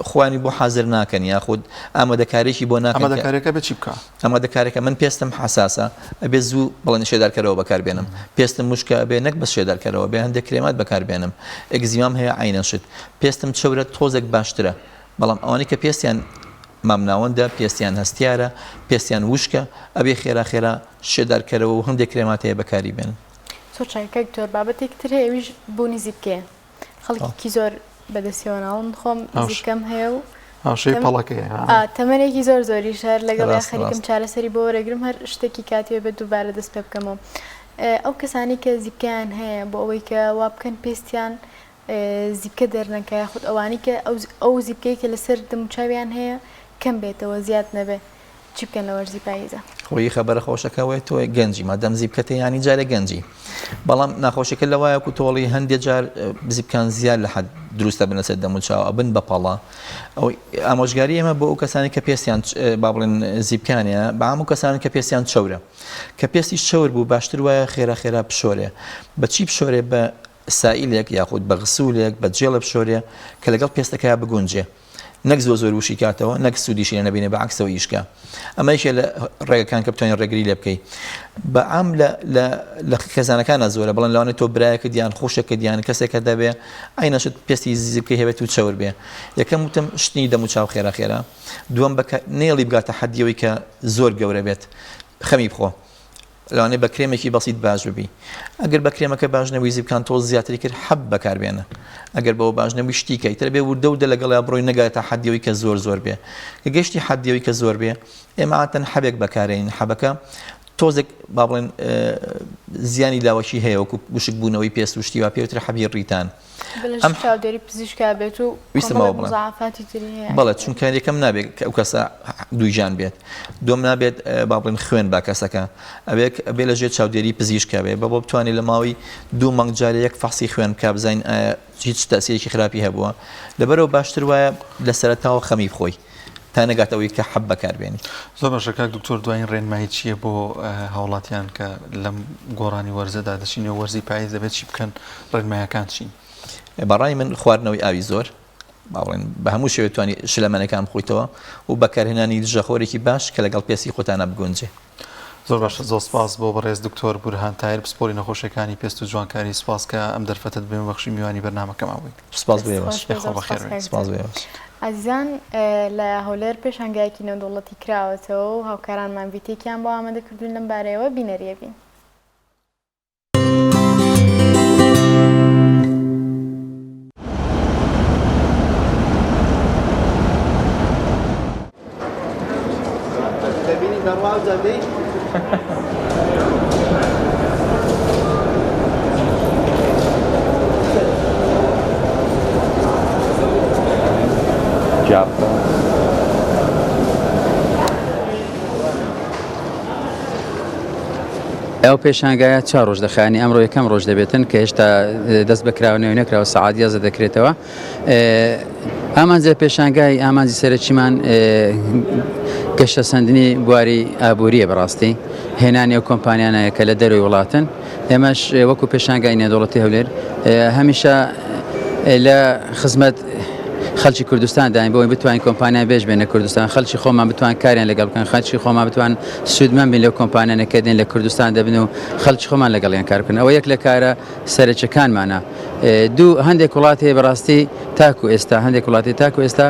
خوانی بۆ حازر ناکەن یاخود ئامادەکاریشی بۆ ناکەن ئامادەکاریەکە بە چی بکە ئامادەکاریەکە من پێستم حساسە ئەبێ زوو بڵێن شێدارکەرەوە بەکاربێنم پێستم مشکە ئەبێ نەک بەس شێدارکەرەوە بێ هەندێک کرێمات بەکاربێنم ئەگزیمام هەیە عینەشت پێستم چەورە تۆزێک باشترە بەڵام ئەوانەی کە پێستیان مامناوەندە پێستیان هەستیارە پێستیان وشکە ئەبێ خێرا شێدارکەرەوە و هەندێک کرێمات هەیە بەکاری بێن کاکتۆر بابەتێکتر هەیە ئەویش بوونی زیبکەیە خەڵکی زۆر بەدەستیەوەناڵم خۆم زیبکەم هەیە و هاوشەی پەڵەکەیە تەمەنێکی زۆری شار لەگەڵ خەریکم چارەسەری بۆ وەرەگرم هەر شتێکی کاتیوە بە دووبارە دەست پێ بکەمەوە ئەو کەسانی کە زیبکەیان هەیە بۆ ئەوەی کە وا بکەن پێستیان زیبکە دەرنەکە یاخود ئەوانی کە ئەو زیبکەی کە لەسەر دەموچاویان هەیە کەم بێتەوە زیاد نەبێ چی بکەن لە وەرزی پاییزە خۆی خەبەرە خۆشەکەوەی تۆ گەنجی مادەم زیبکەتە ینی جارە گەنجی بەڵام ناخۆشیەکە لەوایە و تۆڵی هەندێک جار زیبکان زیاد لە حەد دروستە بن لەسەر دەموچاو ئەبن بە پەڵا ئەو ئامۆژگاری ئێمە بۆ ئەو کەسانی کە پێستیان با بڵێن زیبکانیە بە هەموو کەسانی کە پێستیان چەورە کە پێستی چەور بوو باشتر وایە خێرا بشۆرێ بەچی بشۆرێ بە سائلێک یاخود بە غسوولێک بە جێڵە بشۆرێ کە لەگەڵ پێستەکە بگونجێ نەک زۆر وشی کاتەوە نەک سوودیشی لە نەبینێ بە عکسەوە ئیشکە ئەمە یەکێ لە ڕێگەکان کە بتوانین ڕێگری لێ بکەیت بە عام لە خێزانەکانە زۆرە بەڵێن لەوانێت تۆ برایەکە دییان خۆشەکە دییان کەسێکە دەبێ ئاینەشت پێستی زیبکەی هەبێت و چەور بێ یەکەم وتم شتنی دەموچاو خێرا دووەم نێڵی بگاتە حەدیەوەی کە زۆر گەورە بێت خەمی بخۆ لەوانێ بە کرێمێکی بەسیط باش ببی ئەگەر بە کرێمەکە باشنەوەی زیبکان تۆ زیاتری کرد حەب بەکاربێنە ئەگەر بەوە باشنەوەی شتیکەی تر بێ وردە لەگەڵا بڕۆی نەگاتە حەدیەوەی کە زۆر بێ کە گەشتی حەدیەوەی کە زۆر بێ ئێمە عادەتەن حەبێک بەکارێنین حەبەکە تۆزێک با بڵێن زیانی لاوەشی هەیە وەکو وشک بوونەوەی پێست و شتی وا پێوترە حەبی ڕیتان ئەم چاودێری پزیشکا بێت و ویستمەوە بڵێن مزاحفاتی تری هەیە بەڵێ چونکە یەکەم نابێت کە ئەو کەسە دوویژان بێت دوم نابێت با بڵێن خوێن با کەسەکە ئەوێک بێ لەژێر چاودێری پزیشکا بێ بە بۆ بتوانێت لە ماوەی 2 مانگ جارە یەک فەحسی خوێن بکە بزانین هیچ تەسیرێکی خراپی هەبووە لەبەرەوە باشتر وایە لە سەرەتاوە خەمی بخۆی تا نەگاتەوەی کە حەب بەکاربێنی زۆر باشە کاک دکتۆر دوایین ڕێنمایی چییە بۆ هاوڵاتیان کە لەم گۆڕانی وەرزەدا دەچینەوە وەرزی پاییز دەبێت چی بکەن ڕێنمایەکان چین بەڕای من خواردنەوەی ئاوی زۆر باڵێن بە هەموو شێوێت توانی شلەمەنەکان بخۆیتەوە و بەکارهێنانی دژەخۆرێکی باش کە لەگەڵ پێستی خۆتانە بگونجێ زۆر باشە زۆر سپاس بۆ بەڕێز دکتۆر بورهان تایر پسپۆری نەخۆشیەکانی پێست و جوانکاری سپاس کە ئەم دەرفەتت بێ بەخشی میوانی بەرنامەکەماوەی سپاس بێ سپاس عزیزان لە هەولێر پێشانگایەکی نێودەوڵەتی کراوەتەوە و هاوکارانمان ڤیتێکیان بۆ ئامادەکردوون لەم بارەیەوە بینەریە بین. ئەو پێشانگایە 4 ڕۆژ دەخانی ئەمڕۆ یەکەم ڕۆژ دەبێتن کە هێشتا دەست بەکراوە نەکراوە سەعادیازە دەکرێتەوە ئامانجە پێشانگای ئامانجی سەرەکیمان گەشتە سەندنی بواری ئابووریە بەڕاستی هێنانی ئەو کۆمپانیانەیە کە لە دەروی وڵاتن ئێمەش وەکو پێشانگای نێودەوڵەتی هەولێر هەمیشە لە خزمەت خەڵکی کوردستان داین بۆی بتوانین کۆمپانیان بێژ بێنە کوردستان خەڵکی خۆمان بتوان کاریان لەگەڵ بکەن خەڵکی خۆمان بتوان سوودمەند بین لەو کۆمپانیانەکە دێن لە کوردستان دەبن و خەڵکی خۆمان لەگەڵیان کار بکەن ئەوە یەک لە کارە سەرچەکانمانە دوو هەندێک وڵات هەیە بەڕاستی تاکو ئێستا هەندێک وڵاتی تاکو ئێستا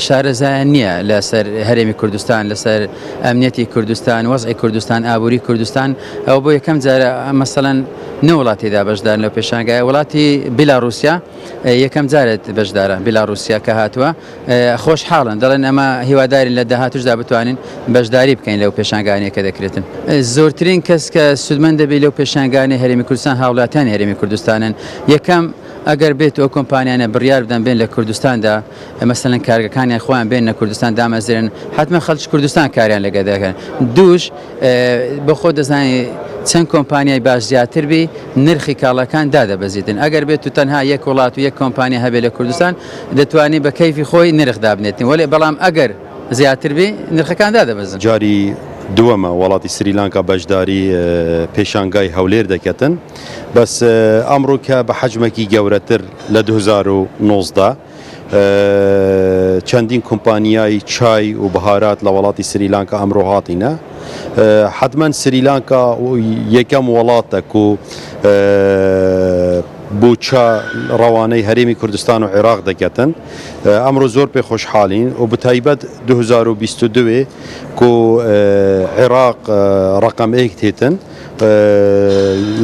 شارەزایان نییە لەسەر هەرێمی کوردستان لەسەر ئەمنیەتی کوردستان وەزعی کوردستان ئابووری کوردستان ئەو بۆ یەکەم جارە مەسەڵەن نە وڵاتیدا بەشدار لەو پێشانگایە وڵاتی بیلاڕوسیا یەکەم جارێت بەشدارە بیلاڕوسیا کە هاتووە خۆشحاڵن دەڵێن ئەمە هیوادارین لە داهاتوشدا بتوانین بەشداری بکەین لەو پێشانگانەیە کە دەکرێتن زۆرترین کەس کە سودمەند دەبێت لەو پێشانگانەی هەرێمی کوردستان هاوڵاتیانی هەرێمی کوردستانن یەکەم ئەگەر بێت ئەو کۆمپانیانە بڕیار بدەن بێن لە کوردستاندا مەسەڵەن کارگەکانیان خۆیان بێن لە کوردستان دامەزرێن حتمما خەڵکی کوردستان کاریان لەگە دەکەن دووش بە خۆ دەزانانی چەند کۆمپانیای باش زیاتر بی نرخی کاڵەکان دادەبەزیتن ئەگەر بێت و تەنها یەک وڵات و یەک کۆمپانیا هەبێت لە کوردستان دەتوانێت بە کەیفی خۆی نرخ دابنێتن وەڵێ بەڵام ئەگەر زیاتر بی نرخەکان دادەبەزن جاری دووەمە وڵاتی سریلانکا بەشداری پێشانگای هەولێر دەکەتن بەس ئەمڕۆ کە بە حەجمێکی گەورەتر لە 2019 چەندین کۆمپانیای چای و بەهارات لە وڵاتی سریلانکا ئەمڕۆ هاتینە حتمما سریلانکا یەکەم وڵاتە و بۆ چا ڕەوانەی هەرێمی کوردستان و عێراق دەکەتن ئەمڕۆ زۆر پێ خۆشحاڵین و بەتایبەت 2022 کۆ عێراق ڕقم ئێک تێتن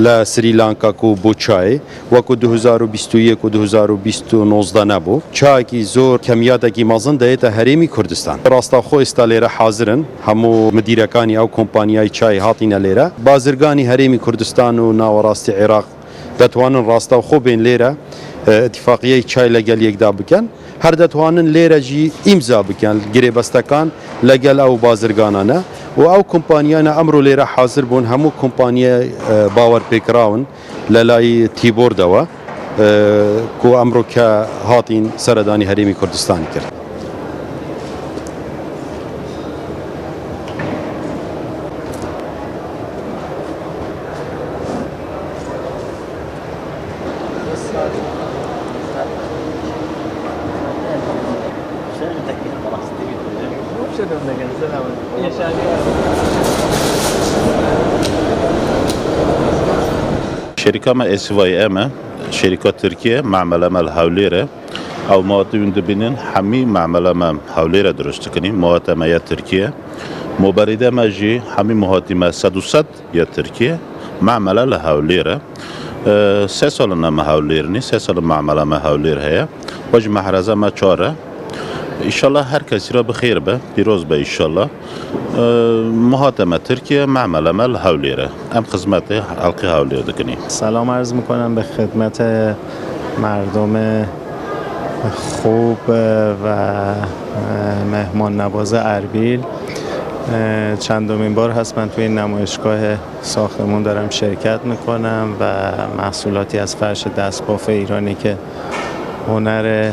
لە سریلانکا و بۆ چای وەکو 2021 و 2019 نەبوو چاکی زۆر کەمیاتێکی مەزن دەیێتە هەرێمی کوردستان ڕاستەخۆ ئێستا لێرە حازرن هەموو مدیرەکانی ئەو کۆمپانیای چای هاتینە لێرە بازرگانی هەرێمی کوردستان و ناوەڕاستی عێراق دەتوانن ڕاستەوخۆ بێن لێرە اتفاقیەی چای لەگەل یەکدا بکەن هەر دەتوانن لێرەجی ئیمزا بکەن گرێبەستەکان لەگەل ئەو بازرگانانە و ئەو کۆمپانیانە ئەمڕۆ لێرە حاضر بوون هەموو کۆمپانیە باوەڕ پێکراون لە لای تیبۆردەوە کۆ ئەمڕۆ کە هاتین سەردانی هەرێمی کوردستانی کرد. شركة ما SYM أما شركة تركيا معملة مال هاوليرة أو مواد دبنين حمي معملة ما هاوليرة درست كني مواد ما يا تركيا مبردة ما جي حمي مواد ما سدوسد يا تركيا معملة لهاوليرة سالنا ما هاوليرني سال معملة ما هاولير هي وجه محرزة ما شارة إن شاء الله هر کسی را بخیر به پیروز به ان شاء الله مهاتمه ترکیه معمل مل هاولیره ام خدمت حلقه هاولیر دکنی. سلام عرض میکنم به خدمت مردم خوب و مهمان نواز اربیل. چندمین بار هست من توی این نمایشگاه ساختمون دارم شرکت میکنم و محصولاتی از فرش دستباف ایرانی که هنر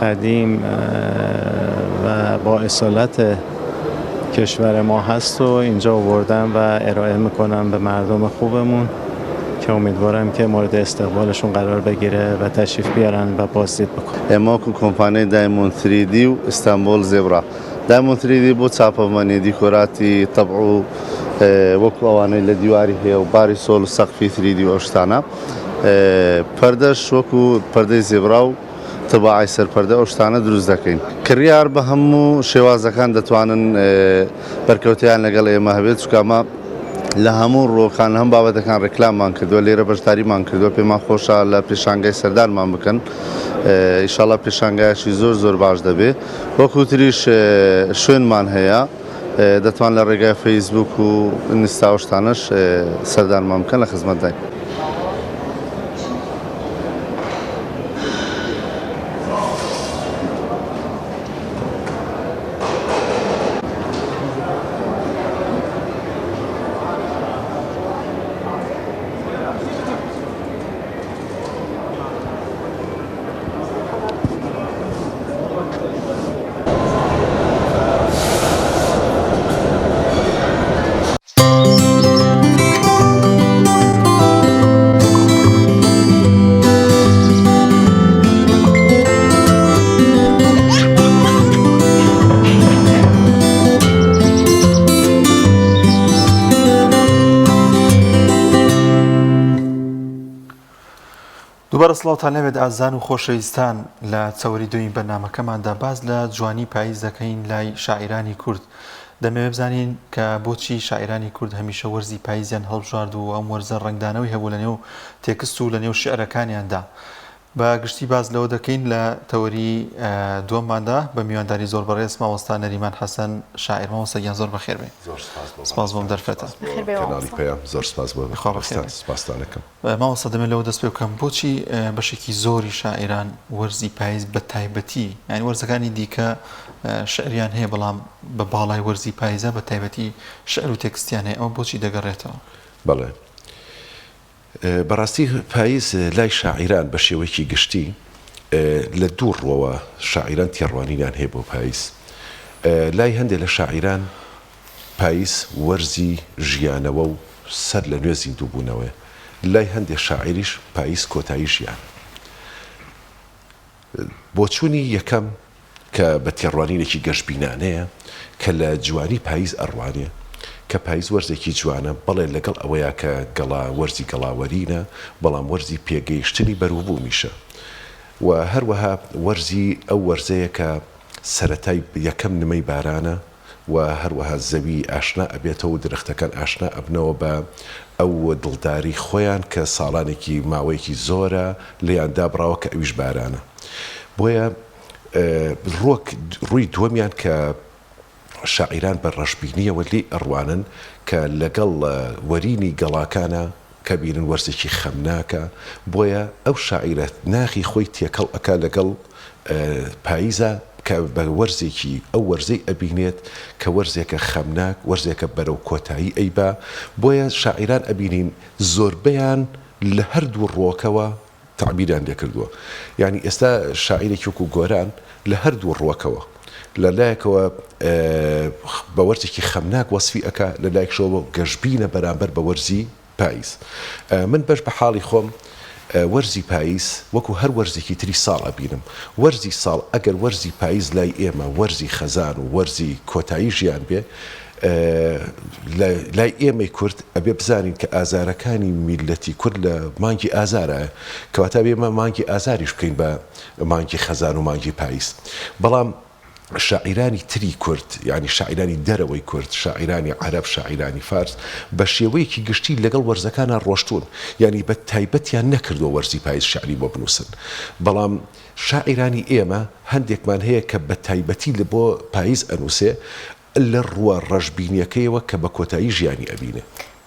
قدیم و با اصالت کشور ما هست و اینجا آوردم و ارائه میکنم به مردم خوبمون که امیدوارم که مورد استقبالشون قرار بگیره و تشریف بیارن و بازدید بکنن. ما کو کمپانی دایموند 3D و استانبول زبرا. دایموند 3D بۆ چاپەمەنی دیکۆراتی طبع و وەکو ئەوانەی لە دیواری هەیە و باری سۆڵ و سەقفی 3D و ئەو شتانە پەردەش وەکو پەردەی زێبرا و تباعی سەرپەردە ئەو شتانە دروست دەکەین. کڕیار بە هەموو شێوازەکان دەتوانن بەرکەوتیان لەگەڵ ئێمە هەبێت چونکە ئەمە لە هەموو ڕۆکان هەم بابەتەکان ڕێکلامان کردووە لێرە بەشداریمان کردووە پێمان خۆشە لە پێشانگای سەردارمان بکەن ئینشاڵڵا پێشانگایەکی زۆر باش دەبێت وەکو تریش شوێنمان هەیە دەتوان لە ڕێگای فەیسبوک و ئینستا و شتانەش سەردارمان بکەن لە خزمەتداین. دووبارە سڵاوتان لەبێت ئازان و خۆشەویستان لە چاوەری دوین بەرنامەکەماندا باز لە جوانی پاییز دەکەین لای شاعیرانی کورد. دەمەوێت بزانین کە بۆچی شاعیرانی کورد هەمیشە وەرزی پاییزیان هەڵبژارد و ئەم وەرزە ڕنگدانەوەی هەبوو لە نێو تێکست و لە نێو شعرەکانیاندا. بە گشتی باز لەوە دەکەین لە تەوەری دووەماندا بە میوانداری زۆر بەڕێز مامۆستا نەریمان حەسەن شاعیر. مامۆستاگیان زۆر بەخێر بێ. سپاس بۆم دەرفەتە. زۆر سپاس بۆ سپاسدانەکەم. مامۆستا دەمێت لەوە دەست پێ بکەم بۆچی بەشێکی زۆری شاعیران وەرزی پاییز بە تایبەتی یعنی وەرزەکانی دیکە شعریان هەیە بەڵام بە باڵای وەرزی پاییزە بە تایبەتی شعر و تێکستیان هەیە ئەوە بۆچی دەگەڕێتەوە؟ بەڵێ بەڕاستی پاییز لای شاعیران بە شێوەیەکی گشتی لە دوو ڕۆوە شاعیران تێڕوانینیان هەیە بۆ پاییز. لای هەندێک لە شاعیران پاییز وەرزی ژیانەوە و سەر لە نوێ زیندوو بوونەوە. لای هەندێک شاعیریش پاییز کۆتایی ژیان. بۆچوونی یەکەم کە بە تێڕوانینێکی گەشتبینانەیە کە لە جوانی پاییز ئەڕوانێ کە پاییز وەرزێکی جوانە بەڵێ لەگەڵ ئەوەیە کە وەرزی گەڵاوەرینە بەڵام وەرزی پێگەیشتنی بەرووبوو میشە و هەروەها وەرزی ئەو وەرزەیە کە سەرەتای یەکەم نمەی بارانە و هەروەها زەوی ئاشنا ئەبێتەوە و درەختەکان ئاشنا ئەبنەوە بە ئەو دڵداری خۆیان کە ساڵانێکی ماوەیەکی زۆرە لێیان دابراوە کە ئەویش بارانە. بۆیە ڕووی دووەمیان کە شاعیران بە ڕەشبینیەوە لێ ئەڕوانن کە لەگەڵ وەرینی گەڵاکانە کە بینن وەرزێکی خەمناکە بۆیە ئەو شاعیرە ناخی خۆی تێکەڵ ئەکا لەگەڵ پاییزە کە بە وەرزێکی ئەو وەرزەی ئەبینێت کە وەرزێکە خەمناک وەرزێکە بەرەو کۆتایی ئەیبا بۆیە شاعیران ئەبینین زۆربەیان لە هەردوو ڕۆکەوە تعبیران لێکردووە یعنی ئێستا شاعیرێکی وەکو گۆران لە هەردوو ڕۆکەوە لەلایەکەوە بە وەرزێکی خەمناک وەسفی ئەکا لەلایەکشەوە گەشببینە بەرامبەر بە وەرزی پاییز من بەش بە حاڵی خۆم وەرزی پاییز وەکو هەر وەرزێکی تری ساڵ ئەبینم وەرزی ساڵ ئەگەر وەرزی پاییز لای ئێمە وەرزی خەزان و وەرزی کۆتایی ژیان بێ لای ئێمەی کورد ئەبێ بزانین کە ئازارەکانی میلەتی کورد لە مانگی ئازارە کەواتە بێمە مانگی ئازاریش بکەین بە مانگی خەزان و مانگی پاییز بەڵام شاعیرانی تری کورد یعنی شاعیرانی دەرەوەی کورد شاعیرانی عەرەب شاعیرانی فارس بە شێوەیەکی گشتی لەگەڵ وەرزەکانە ڕۆشتون یعنی بە تایبەتیان نەکردووە وەرزی پاییز شعری بۆ بنووسن بەڵام شاعیرانی ئێمە هەندێکمان هەیە کە بە تایبەتی لە بۆ پاییز ئەنووسێ لە ڕووە ڕەشبینیەکەیەوە کە بە کۆتایی ژیانی ئەبینێ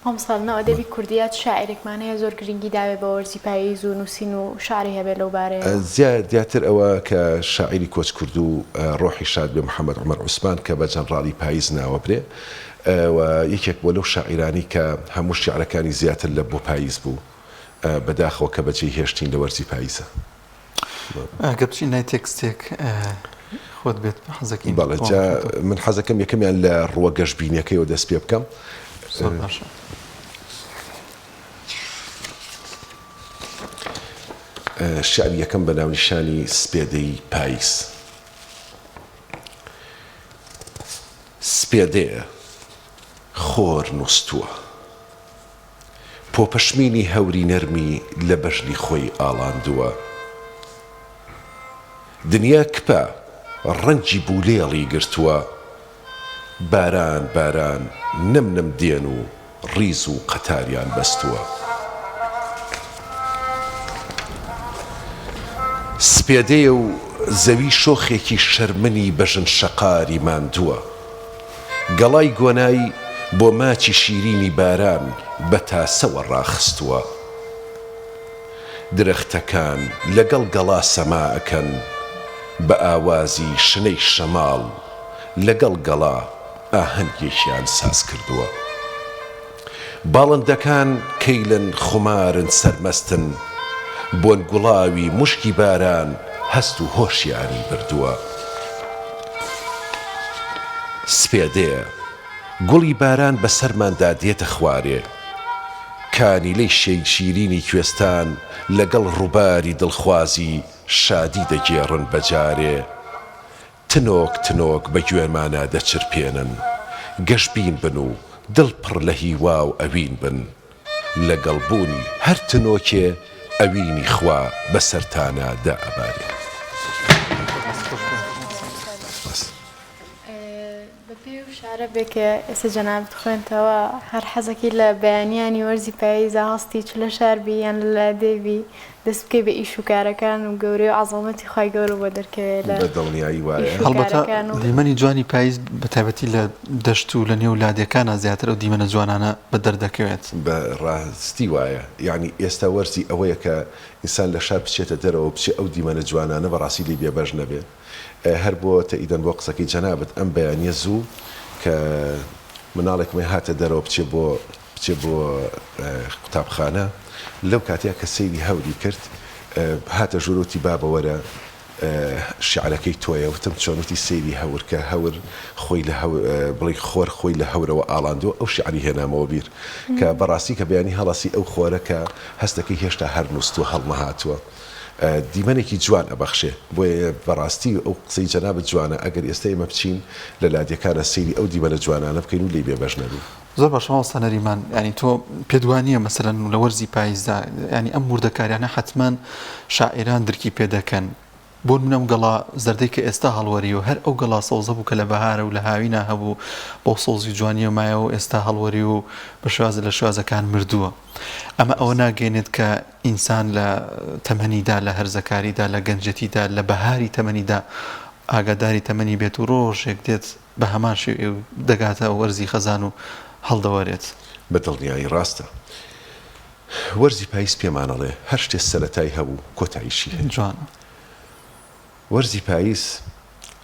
مامساڵنەوە دەبی کوردیات شاعرێکمان هەیە زۆر گرنگی داوێ بە وەرزی پاییز و نووسین و شعری هەبێت لەو بارەیە زیاتر ئەوە کە شاعری کۆچ کرد و ڕۆحی شاد بێ محەممەد عومەر عوسمان کە بە جەنڕاڵی پاییز ناوە برێ و یەکێک بۆ لەو شاعیرانی کە هەموو شیعرەکانی زیاتر لە بۆ پاییز بوو بەداخەوە کە بەجێ هێشتین لە وەرزی پاییزە ئەگەر بچین نای تێکستێک خۆت بێت حەزەکەی بەڵێ من حەزەکەم یەکەمیان لە ڕووە گەشتبینیەکەیەوە دەست پێ بکەم شعری یەکەم بە ناونیشانی سپێدەی پاییز سپێدەیە خۆر نووسووە پۆپەشمینی هەوری نەرمی لە بەژنی خۆی ئاڵاندووە دنیا کپە ڕەنگی بولێڵی گرتووە باران باران نم دێن و ڕیز و قەتاریان بەستووە سپێدەیە و زەوی شۆخێکی شەرمنی بەژن شەقاری ماندووە گەڵای گۆنایی بۆ ماچی شیرینی باران بە تاسەوە ڕاخستووە درەختەکان لەگەڵ گەڵا سەما ئەکەن بە ئاوازی شنەی شەماڵ لەگەڵ گەڵا ئاهەنگێکیان ساز کردووە باڵندەکان کەیلن خومارن سەرمەستن بۆن گوڵاوی مشکی باران هەست و هۆشیانی بردووە سپێدەیە گوڵی باران بەسەرماندا دێتە خوارێ کانی لەی شەید شیرینی کوێستان لەگەڵ ڕووباری دڵخوازی شادی دەگێڕن بەجارێ تنۆک تنۆک بە گوێمانە دەچرپێنن گەشببین بن و دڵ پڕ لە هیوا و ئەوین بن لەگەڵبوونی هەر تنۆکێ ئەوینی خوا بەسەرتانە دا ئەبارێ بەپێ و شارە بێکە ئێستا جەنابەت خوێنتەوە هەر حەزەکی لە بەیانیانی وەرزی پاییزە هەستی چ لە شاربی یان لە دێوی دەست بکەی بە ئیش و کارەکان و گەورەی و عەزەمەتی خوای گەورە بۆ دەرکەوێت لە دڵنیایی وایە هەڵبەتە دیمەنی جوانی پاییز بە تایبەتی لە دەشت و لە نێو لادەکانە زیاتر ئەو دیمەنە جوانانە بە دەردەکەوێت بە ڕاستی وایە یعنی ئێستا وەرزی ئەوەیە کە ئینسان لە شار بچێتە دەرەوە بچێ ئەو دیمەنە جوانانە بەڕاستی لێ بێبەش نەبێت هەر بۆ تەئیدەن بۆ قسەکەی جەنابەت ئەم بەیانیە زوو کە مناڵێکمە هاتە دەرەوە بچێ بۆ قوتابخانە لەو کاتەیە کە سەیری هەوری کرد هاتە ژوورۆتی بابەوەرە شعرەکەی تۆیە وتم چۆنوتی سەیری هەور کە هەور خۆی لە بڵی خۆر خۆی لە هەورەوە ئاڵاندووە ئەو شعری هێنامەوە بیر کە بەڕاستی کە بەیانی هەڵاسی ئەو خۆرە کە هەستەکەی هێشتا هەر نووسوە هەڵمەهاتووە دیمەنێکی جوان ئەبەخشێ بۆیە بەڕاستی ئەو قسەی جەنابەت جوانە ئەگەر ئێستا ئێمە بچین لە لادیەکانە سەیری ئەو دیمەنە جوانانە بکەین و لێ بێبەش نەبین زۆر باشەوە سەنەریمان ینی تۆ پێدوانیە مەسەرەن لە وەرزی پاییزدا ینی ئەم وردەکاریانە حتمما شاعران درکی پێدەکەن بۆ منەم گەڵا زەردەی کە ئێستا هەڵوەری و هەر ئەو گەڵا سەوزە بوو کە لە بەهارە و لە هاوینا هەبوو بۆ سۆزی جوانیە مایە و ئێستا هەڵوەری و بە شوازە لە شوازەکان مردووە ئەمە ئەوە ناگەێنێت کە ئینسان لە تەمەنیدا لە هەرزەکاریدا لە گەنجەتیدا لە بەهاری تەمەنیدا ئاگاداری تەمەنی بێت و ڕۆژێک دێت بە هەمان دەگاتە وەرزی خەزان و هەڵدەوەرێت بە دڵنیایی ڕاستە وەرزی پاییز پێمانەڵێ هەر شتێ سەرەتای هەبوو کۆتاییشی هەیە. جوانە. وەرزی پاییز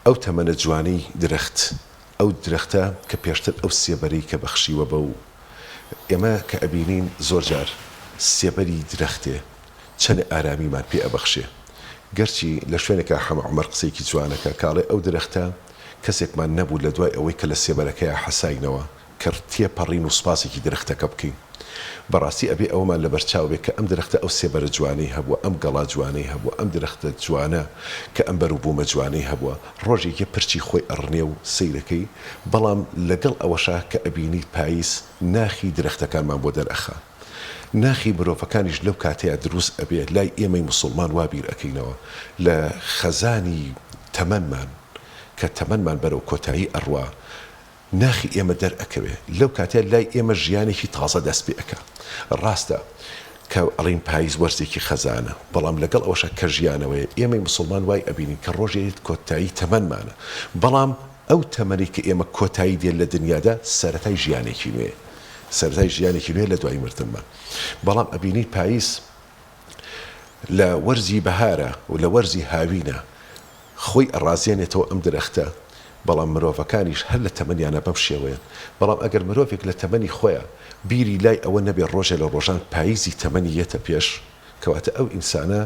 ئەو تەمەنە جوانەی درەخت ئەو درەختە کە پێشتر ئەو سێبەری کە بەخشیوە بە و ئێمە کە ئەبینین زۆر جار سێبەری درەختێ چەند ئارامیمان پێ ئەبەخشێ. گەرچی لە شوێنێکە حەمە عومەر قسەیەکی جوانەکە کاڵێ ئەو درەختە کەسێکمان نەبوو لە دوای ئەوەی کە لە سێبەرەکەی حەساینەوە کە تێپەڕین و سوپاسێکی درەختەکە بکەین. بەڕاستی ئەبێ ئەومان لە بەرچاو بێت کە ئەم درەختە ئەو سێبەرە جوانەی هەبووە، ئەم گەڵا جوانەی هەبووە، ئەم درەختە جوانە کە ئەم بەروبوومە جوانەی هەبووە، ڕۆژێکی پرچی خۆی ئەڕنێ و سەیرەکەی. بەڵام لەگەڵ ئەوەشا کە ئەبینی پاییز ناخی درەختەکانمان بۆ دەرئەخا، ناخی مرۆڤەکانیش لەو کاتەیە دروست ئەبێت لای ئێمەی مسلمان وابیر ئەەکەینەوە لە خەزانی تەمەنمان کە تەمەنمان بەرەو کۆتایی ئەڕوا ناخی ئێمە دەرئەکەوێ لەو کاتێ لای ئێمە ژیانێکی تازە دەست پێ ئەکا. ڕاستە کە ئەڵین پاییز وەرزێکی خەزانە، بەڵام لەگەڵ ئەوەشە کە ژیانەوەی ئێمەی مسلمان وای ئەبینین کە ڕۆژێت کۆتایی تەمەنمانە، بەڵام ئەو تەمەنی کە ئێمە کۆتایی دێن لە دنیادا سەرەتای ژیانێکی نوێ، سەرەتای ژیانێکی نوێ لە دوای مردنمان. بەڵام ئەبینی پاییز لە وەرزی بەهارە و لە وەرزی هاوینە خۆی ئەڕازێنێتەوە ئەم درەختە، بەڵام مرۆڤەکانیش هەر لە تەمەنیانە بەم شێوەیە. بەڵام ئەگەر مرۆڤێک لە تەمەنی خۆیە بیری لای ئەوە نەبێ ڕۆژێ لە ڕۆژان پاییزی تەمەنی یەتە پێش، کەواتە ئەو ئینسانە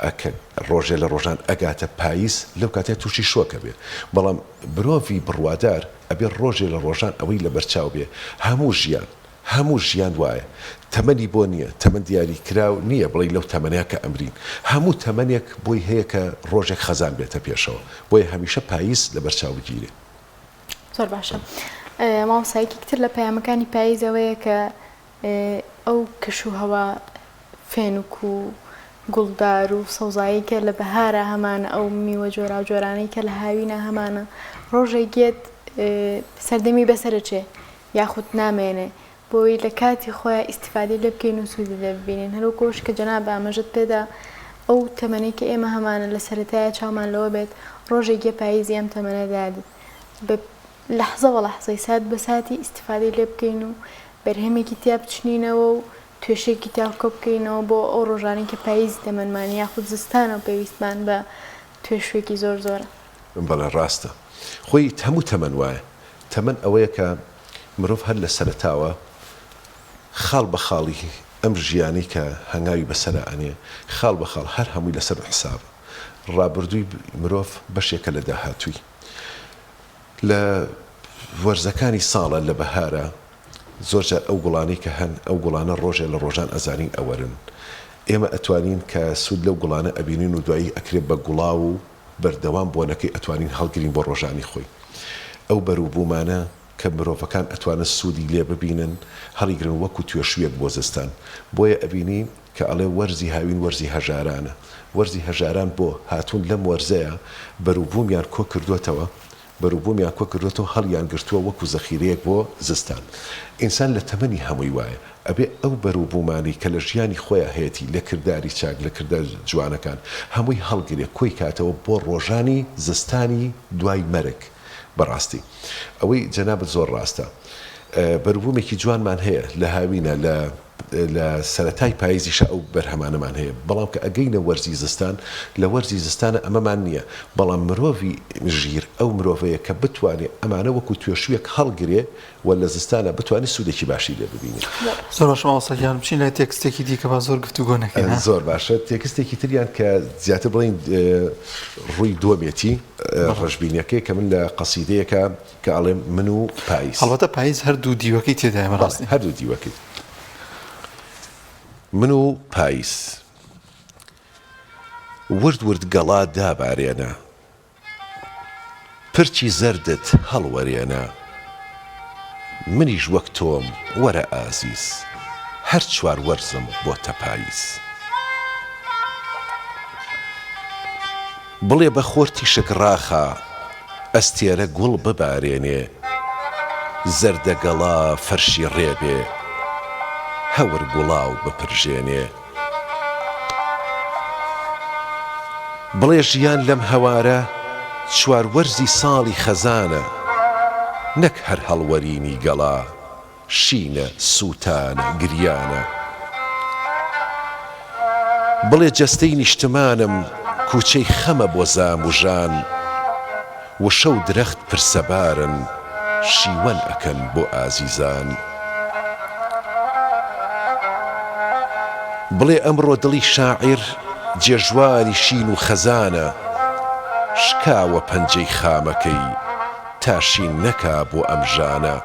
ئەکە ڕۆژێ لە ڕۆژان ئەگاتە پاییز لەو کاتێ تووشی شۆکە بێ. بەڵام مرۆڤی بڕوادار ئەبێ ڕۆژێ لە ڕۆژان ئەوەی لە بەرچاو بێ. هەموو ژیان وایە، تەمەنی بۆ نییە، تەمەند دیاری کراو نییە بڵێ لەو تەمەنیا کە ئەمرین. هەموو تەمەنێک بۆی هەیە کە ڕۆژێک خەزان بێتە پێشەوە، بۆیە هەمیشە پاییز لە بەرچاو بگیرێ. زۆر باشە. مامۆستایەکی تر لە پەیامەکانی پاییزەوەیە کە ئەو کەش و هەوا فێنک و گوڵدار و سەوزایی کە لە بەهارە هەمانە، ئەو میوە جۆرا و جۆرانەی کە لە هاوینە هەمانە، ڕۆژێک گێت سەردەمی بەسەرچێ یاخود نامێنێ بۆی لە کاتی خۆیان ئیسیفادەی لێ بکەین و سوودی لێ ببینین. هەرو کۆش کە جەناب ئاماژەت پێدا ئەو تەمەنەی کە ئێمە هەمانە لە سەرەتایە چاومان لەوە بێت ڕۆژێکی پاییزی ئەم تەمەنە دادت بە لەحزە بە لەحزەی سات بە ساتی ئیسیفادەی لێ بکەین و بەرهەمێکی تیا بچنینەوە و توێشێکی تاکۆ بکەینەوە بۆ ئەو ڕۆژانەی کە پاییز تەمەنمانی یاخود زستانە و پێویستمان بە توێشوێکی زۆر زۆرە. بەڵێ ڕاستە، خۆی هەموو تەمەن وایە. تەمەن ئەوەیە کە مرۆڤ هەر لە سەرەتاوە خاڵ بە خاڵی ئەم ژیانی کە هەنگاوی بەسەرە ئەنێ خاڵ بە خاڵ هەر هەمووی لەسەر حساب ڕابردووی مرۆڤ بەشێکە لە داهاتووی. لە وەرزەکانی ساڵە لە بەهارە زۆرجار ئەو گوڵانەی کە هەن ئەو گوڵانە ڕۆژێ لە ڕۆژان ئەزانین ئەوەرن. ئێمە ئەتوانین کە سوود لەو گوڵانە ئەبینین و دوایی ئەکرێت بە گوڵاو و بەردەوام بۆنەکەی ئەتوانین هەڵگرین بۆ ڕۆژانی خۆی. ئەو بەرووبوومانە کە مرۆڤەکان ئەتوانە سوودی لێ ببینن هەڵیگرن وەکو توێشویەک بۆ زستان. بۆیە ئەبینی کە ئەڵێ وەرزی هاوین وەرزی هەژارانە. وەرزی هەژاران بۆ هاتوون لەم وەرزەیە بەرووبوومیان کۆ کردوێتەوە، بەرووبوومیان کۆ کردوێتەوە هەڵیان گرتووە وەکو زەخیرەیەک بۆ زستان. ئینسان لە تەمەنی هەمووی وایە ئەبێ ئەو بەرووبوومانی کە لە ژیانی خۆیان هەیەی لە کردداری چاک لە کردار جوانەکان هەمووی هەڵگرێ کۆی کاتەوە بۆ ڕۆژانی زستانی دوای مەرگ. بەڕاستی ئەوەی جەنابەت زۆر ڕاستە. بەرووبوومێکی جوانمان هەیە لە هاوینە لە سەرەتای پاییزیشە ئەو بەرهەمانەمان هەیە، بەڵام کە ئەگەینە وەرزی زستان لە وەرزی زستانە ئەمەمان نییە. بەڵام مرۆڤی ژیر ئەو مرۆڤەیە کە بتوانێت ئەمانە وەکو توێشویەک هەڵگرێ و لە زستانە بتوانێت سوودێکی باشی لێ ببینێت. زۆر باش ماوەسەیان بچین لای تێکستێکی دیکە با زۆر گفتوگۆ نەکەین. زۆر باشە. تێکستێکی تریان کە زیاتر بڵین ڕووی دۆمێتی ڕژبینیەکەی کە من لە قەسیدەیەکە کە ئەڵێم من و پاییز. هەڵبەتە پاییز هەردوو دیوەکەی تێدایە ڕاستی هەردوو دیوەکەی. من و پاییز ورد گەڵا دابارێنە، پرچی زەردت هەڵوەرێنە، منیش وەک تۆم وەرە ئازیز، هەر چوار وەرزم بۆتە پاییز. بڵێ بە خۆرتی شکڕاخە ئەستێرە گوڵ ببارێنێ، زەردەگەڵا فەرشی ڕێبێ، هەور گوڵاو بپرژێنێ. بڵێ ژیان لەم هەوارە چوار وەرزی ساڵی خەزانە، نەک هەر هەڵوەرینی گەڵا، شینە سووتانە گریانە. بڵێ جەستەی نیشتمانم کوچەی خەمە بۆ زام و ژان و شەو درەخت پرسەبارن شیوەن ئەکەن بۆ ئازیزان بڵێ ئەمڕۆ دڵی شاعیر جێژواری شین و خەزانە شکاوە پەنجەی خامەکەی تاشین نەکا بۆ ئەم ژانە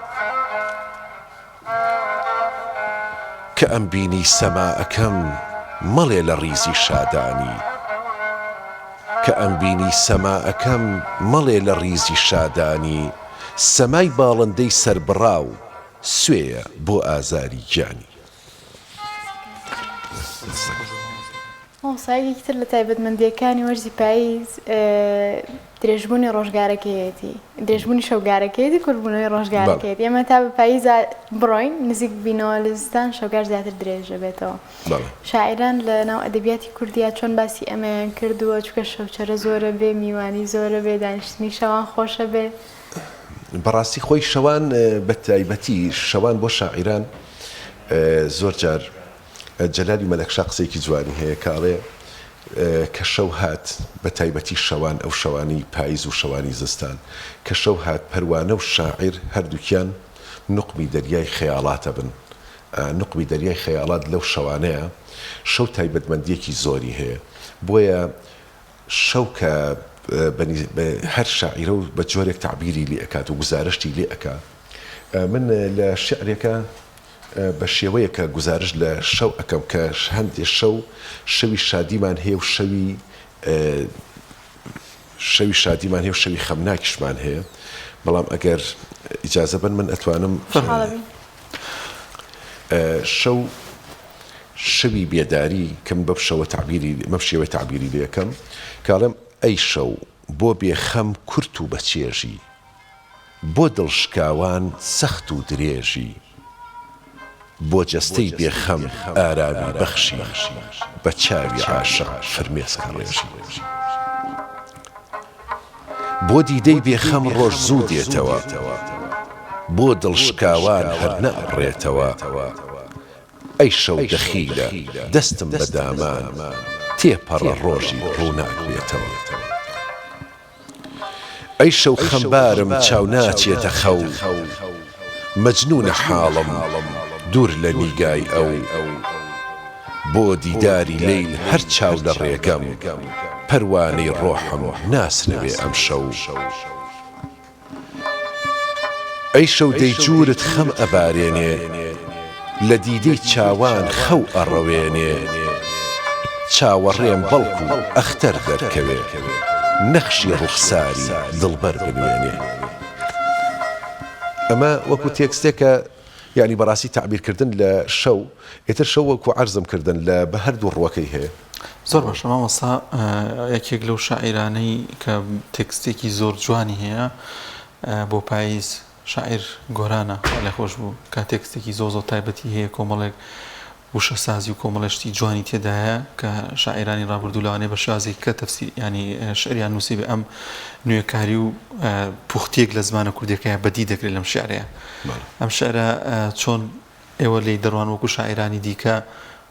کە ئەم بینی سەماعەکەم مەڵێ لە ڕیزی شادانی کە ئەم بینی سەماعەکەم مەڵێ لە ڕیزی شادانی سەمای باڵندەی سەربڕاو سوێیە بۆ ئازاری گیانی مۆسایەکی تر لە تایبەتمەندیەکانی وەرزی پاییز درێژبوونی ڕۆژگارەکەیەتی درێژبوونی شەوگارەکەیەتی کورتبوونەوەی ڕۆژگارەکەیەتی ئێمە تا بە پاییز بڕۆین نزیک بینەوە لە زستان شەوگار زیاتر درێژە بێتەوە شاعیران لە ناو ئەدەبیاتی کوردیا چۆن باسی ئەمەیان کردووە چونکە شەوچەرە زۆرە بێ میوانی زۆرە بێ دانیشتنی شەوان خۆشە بێ بەڕاستی خۆی شەوان بە تایبەتی شەوان بۆ شاعیران زۆر جار جەلالی مەلەکشا قسەیەکی جوانی هەیە کاڵێ کە شەو هات بە تایبەتی شەوان ئەو شەوانی پاییز و شەوانی زستان کە شەو هات پەروانە و شاعیر هەردووکیان نقمی دەریای خەیاڵاتە بن نقمی دەریای خەیاڵات لەو شەوانەیە شەو تایبەتمەندیەکی زۆری هەیە بۆیە شەو کە هەر شاعیرە و بە جۆرێک تعبیری لێ ئەکات و گزارشتی لێ ئەکا من لە شعرێکە بە شێوەیە کە گزارش لە شەو ئەەکەم کە هەندێک شەوی شادیمان هەیە و شەوی شادیمان هەیە و شەوی خەمناکیشمان هەیە بەڵام ئەگەر ئیجازە بن من ئەتوانم شەوی بێداری کەم بەم شێوەی تعبیری لێ ئەەکەم کاڵم ئەی شەو بۆ بێخەم کورت و بەچێژی بۆ دڵشکاوان سەخت و درێژی بۆ جەستەی بێخەم ئارامی بەخشی بە چاوی عاشق فرمێسکە ڕێژی بۆ دیدەی بێخەم ڕۆژ زوو دێتەوە بۆ دڵشکاوان هەر نەڕێتەوە ئەی شەو دەخیلە دەستم بە دامان تێپەڕە ڕۆژی ڕووناک بێتەوە ئەی شەو خەمبارم چاو ناچێتە خەو مەجنونە حاڵم دوور لە نیگای ئەو بۆ دیداری لەیل هەر چاو لە ڕێگەم پەروانەی ڕۆحم ناسنەوێ ئەم شەو ئەی شەو دەیجوورت خەم ئەبارێنێ لە دیدەی چاوان خەو ئەڕەوێنێ چاوەڕێم بەڵکو ئەختەر دەرکەوێ نەخشی ڕوخساری دڵبەر بنوێنێ ئەمە وەکو تێکستێکە یعنی بەڕاستی تعبیرکردن لە شەو ئێتر شەو وەکو عەرزم کردن لە بە هەردوو ڕوەکەی هەیە زۆر باشە مامۆستا یەکێک لەو شاعیرانەی کە تێکستێکی زۆر جوانی هەیە بۆ پاییز شاعیر گۆرانە لە خۆش بوو کە تێکستێکی زۆ تایبەتی هەیە کۆمەڵێک وشە سازی و کۆمەڵشتی جوانی تێدایە کە شاعیرانی ڕابردوو لەوانەیە بە شازێک کە تەفسیر ینی شعریان نووسی بە ئەم نوێکاری و پوختێک لە زمانە کوردەکەیە بەدی دەکرێت لەم شعرەیە ئەم شعرە چۆن ئێوە لی دەڕوان وەکو شاعیرانی دیکە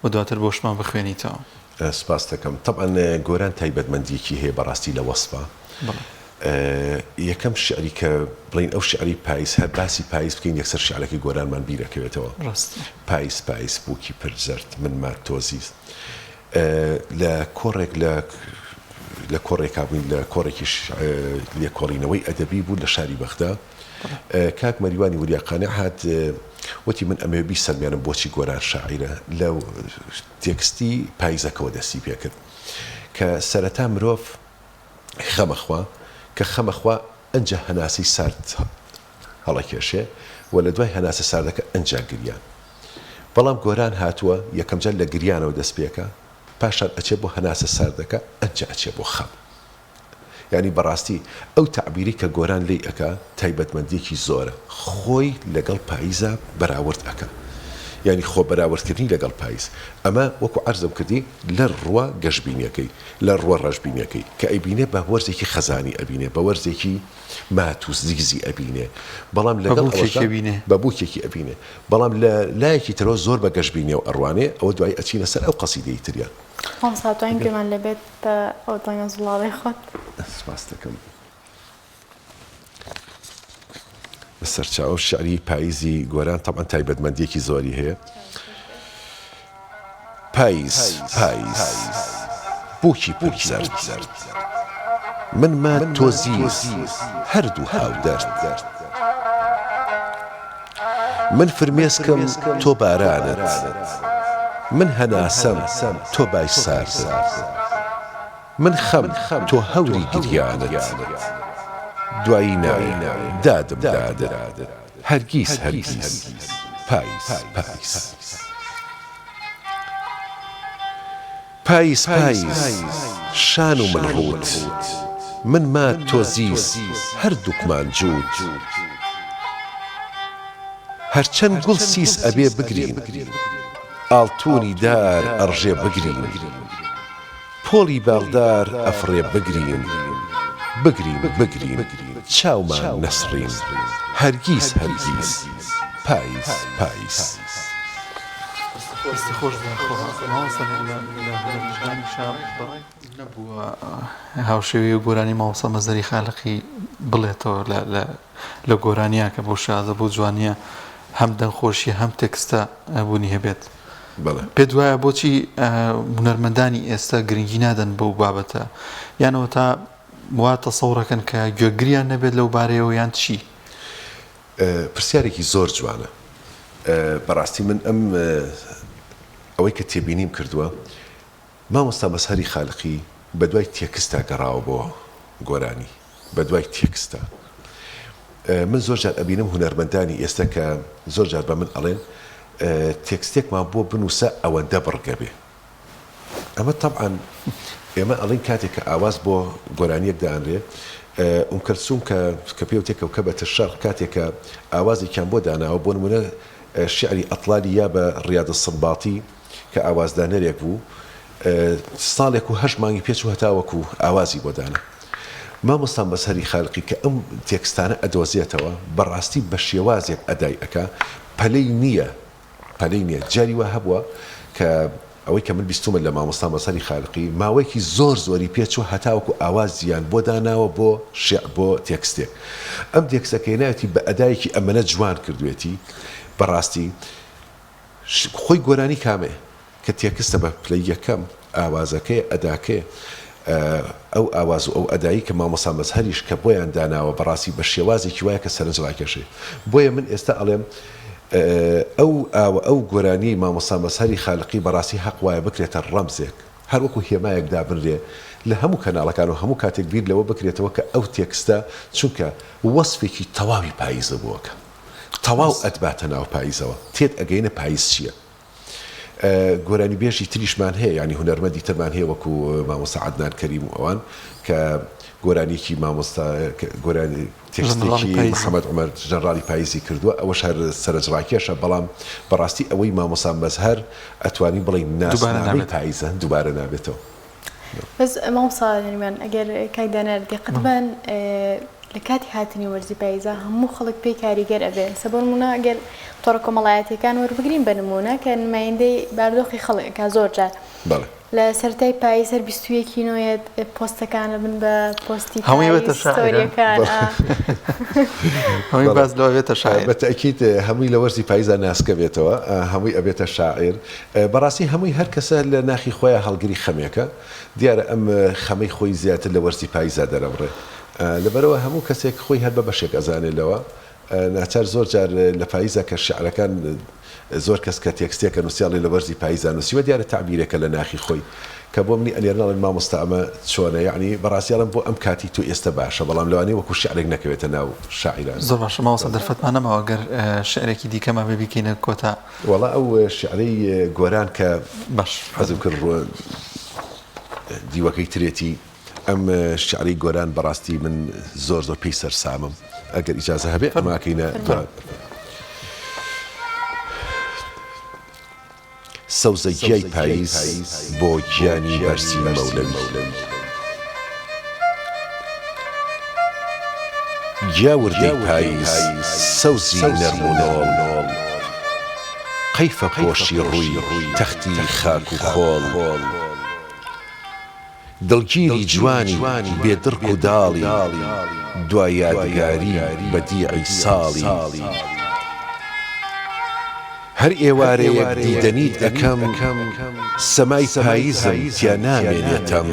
و دواتر بۆشمان بخوێنیتەوە سپاس دەکەم طبعا گۆران تایبەتمەندیەکی هەیە بەڕاستی لە وەسفە یەکەم شعری کە بڵین ئەو شعری پاییز هەر باسی پاییز بکەین یەکسەر شعرەکەی گۆرانمان بیرەکەوێتەوە پاییز پاییز بووکی پرزەرد من مات تۆزیست لە کۆڕێک لە کۆڕێکا بووین لە کۆڕێکی لێکۆڵینەوەی ئەدەبی بوو لە شاری بەغدا کاک مەریوانی وریاقانە هات وتی من ئەمێ بی سەلمیانم بۆچی گۆران شاعیرە لە تێکستی پاییزەکەەوە دەستی پێکرد کە سەرەتا مرۆڤ خەمەخوا کە خەمەخوا ئەنجە هەناسی سارد هەڵەکێشێ و لە دوای هەناسە ساردەکە ئەنجا گریان بەڵام گۆران هاتووە یەکەم جار لە گریانەوە دەست پێکە پاشان ئەچێ بۆ هەناسە ساردەکە ئەنجا ئەچێ بۆ خەم یعنی بەڕاستی ئەو تعبیری کە گۆران لی ئەکا تایبەتمەندیەکی زۆرە خۆی لەگەڵ پاییزە بەراورد ئەکە یعنی خۆ بەراوردکردنی لەگەڵ پاییز ئەمە وەکو عەرزم کردی لە ڕوە گەشتبینیەکەی لە ڕوە ڕەشبینیەکەی کە ئەیبینێ بە وەرزێکی خەزانی ئەبینێ بە وەرزێکی ماتوس زیگزی ئەبینێ بەڵام لەگەڵ بە بووکێکی ئەبینێ بەڵام لە لایەکی ترەوە زۆر بە گەشتبینیە و ئەڕوانێ ئەوە دوای ئەچینە سەر ئەو قەسیدەی تریان خۆم ساتوانین گوێمان لەبێت بە ئەو دەنگە زوڵاڵی خۆت. سپاس دەکەم. سەرچاوە شعری پاییزی گۆران تەمان تایبەتمەندیەکی زۆری هەیە. پاییز پاییز بۆکی پڕ زەرد من ما تۆزیز هەردوو هاودەرد من فرمێسکەم تۆ بارانت من هەناسەم تۆ بای سارد من خەم تۆ هەوری گریانت دوایی ناوی دادم دادت هەرگیز هەرگیز پاییز پاییز پاییز پاییز شان و من ڕوت من ما تۆزیز هەردووکمان جووت هەرچەند گوڵ سیس ئەبێ بگرین ئاڵتوونی دار ئەڕژێ بگرین پۆڵی باڵدار ئەفڕێ بگرین بگرین بگرین چاومان نەسڕین هەرگیز هەرگیز پاییز پاییز دەستی خۆش نەبووە هاوشێوی و گۆرانی ماوەسە مەزەری خالقی بڵێتەوە لە گۆرانیا کە بۆ شازە بۆ جوانیە هەم دەنگخۆشی هەم تێکستە بوونی هەبێت. پێ دوایە بۆچی هونەرمەندانی ئێستا گرنگی نادەن بەو بابەتە یانەوە تا وا تەسەوڕەکەن کە گوێگریان نەبێت لەو بارەیەوە یان چی؟ پرسیارێکی زۆر جوانە. بەڕاستی من ئەم ئەوەی کە تێبینیم کردووە مامۆستا بەسەری خالقی بە دوای تێکستە گەڕاوە بۆ گۆرانی بە دوای تێکستە. من زۆر جار ئەبینم هونەرمەندانی ئێستا کە زۆر جار بە من ئەڵێن تێکستێکمان بۆ بنووسە ئەوەندە بڕگە بێ. ئەمە تەبعاً ئێمە ئەڵین کاتێک کە ئاواز بۆ گۆرانیەک دانرێ کەلسوم کە پێ وتێکە و کە بەتە شەرق کاتێک کە ئاوازێکیان بۆ داناوە بۆ نمونە شعری ئەطلالی یا بە ڕیاض السنباطی کە ئاوازدانەرێک بوو ساڵێک و 8 مانگی پێچ و هەتاوەکو ئاوازی بۆ دانا. مامۆستان بەسەری خالقی کە ئەم تێکستانە ئەدۆزێتەوە بەڕاستی بە شێوازێک ئەدای ئەکا پەلەی نییە جاری وە هەبووە کە ئەوەی کە من بیستومە لە مامۆستا بەسەری خالقی ماوەیەکی زۆر زۆری پێچوە هەتاوەکو ئاوازیان بۆ داناوە بۆ تێکستێک. ئەم تێکستەکەی ناوێتی بە ئەدایەکی ئەمەنە جوان کردوێتی بەڕاستی خۆی گۆرانی کامێ کە تێکستە بە پلەی یەکەم ئاوازەکەی ئەداکێ ئەو ئاواز و ئەو ئەدایی کە مامۆستا مەزهەریش کە بۆیان داناوە بەڕاستی بە شێوازێکی وایە کە سەرنجڕاکێشێ. بۆیە من ئێستا ئەڵێم ئەو گۆرانی مامۆستا مەزهەری خالقی بەڕاستی حەق وایە بکرێتە ڕەمزێک هەروەکو هێمایەک دابنرێ لە هەموو کەناڵەکان و هەموو کاتێک بیر لەوە بکرێتەوە کە ئەو تێکستە چونکە وەسفێکی تەواوی پاییزە بووەکە تەواو ئەتباتە ناو پاییزەوە تێت ئەگەینە پاییز چییە. گۆرانی بێژی تریشمان هەیە ینی هونەرمەندی ترمان هەیە وەکو مامۆستا عەدنان کەریم و ئەوان کە گۆرانیەکی مامۆستا گۆرانی تێکستێکی محەممەد عومەر ژەنراڵی پاییزی کردووە ئەوەش هەر سەرنجڕاکێشە بەڵام بەڕاستی ئەوەی مامۆستا مەزهەر ئەتوانین بڵێین ناسنامەی پاییزە دووبارە نابێتەوە. بەس مامۆستا ئەگەر کاک دانەر دقتبان لە کاتی هاتنی وەرزی پاییزە هەموو خەڵک پێی کاریگەر ئەبێ سەبەر نمونە ئەگەر تۆڕە کۆمەڵایەتیەکان وەربگرین بە نمونە کە نمایندەی بارودۆخی خەڵکە زۆر جار لە سەرەتای پاییز هەر 21 نوێت پۆستەکانە بن بە پۆستی ستۆریەکان هەمووی باز لەوە بێتە شاعیر بەتەکید هەمووی لە وەرزی پاییزە ناسکە بێتەوە هەمووی ئەبێتە شاعیر. بەڕاستی هەمووی هەر کەسە لە ناخی خۆیان هەڵگری خەمێکە دیارە ئەم خەمەی خۆی زیاتر لە وەرزی پاییزە دەرەبڕێ لەبەرەوە هەموو کەسێک خۆی هەر بە بەشێک ئەزانێتەوە ناچار زۆر جار لە پاییزە کە شعرەکان زۆر کەس کە تێکستێکە نووسیاڵی لە وەرزی پاییزە نووسیوە دیارە تعبیرێکە لە ناخی خۆی کە بۆ منی ئەلێرناڵێن مامۆستا ئەمە چۆنە یعنی بەڕاستیاڵم بۆ ئەم کاتی تو ئێستا باشە بەڵام لەوانەیە وەکو شعرێک نەکەوێتە ناو شاعیران. زۆر باشە مامۆستا دەرفەتمان نەماوە گەر شعرێکی دیکەمان بێ بیکەینە کۆتا وەڵا ئەو شعرەی گۆران کە باش حەزم کرد دیوەکەی ترێتی ئەم شعری گۆران بەڕاستی من زۆر پێی سەرسامم ئەگەر ئیجازە هەبێ ئەماکەینە سەوزەگیای پاییز بۆ گیانی بەرسی مەولەوی گیاوردەی پاییز سەوزی نەرمونۆڵ قەیفە پۆشی ڕووی تەختی خاک و خۆڵ دڵگیری جوانی بێدڕک و داڵی دوای یادگاری بەدیعی ساڵی هەر ئێوارەیەک دیدەنیت ئەەکەم سەمای پاییزم تیا نامێنێتەم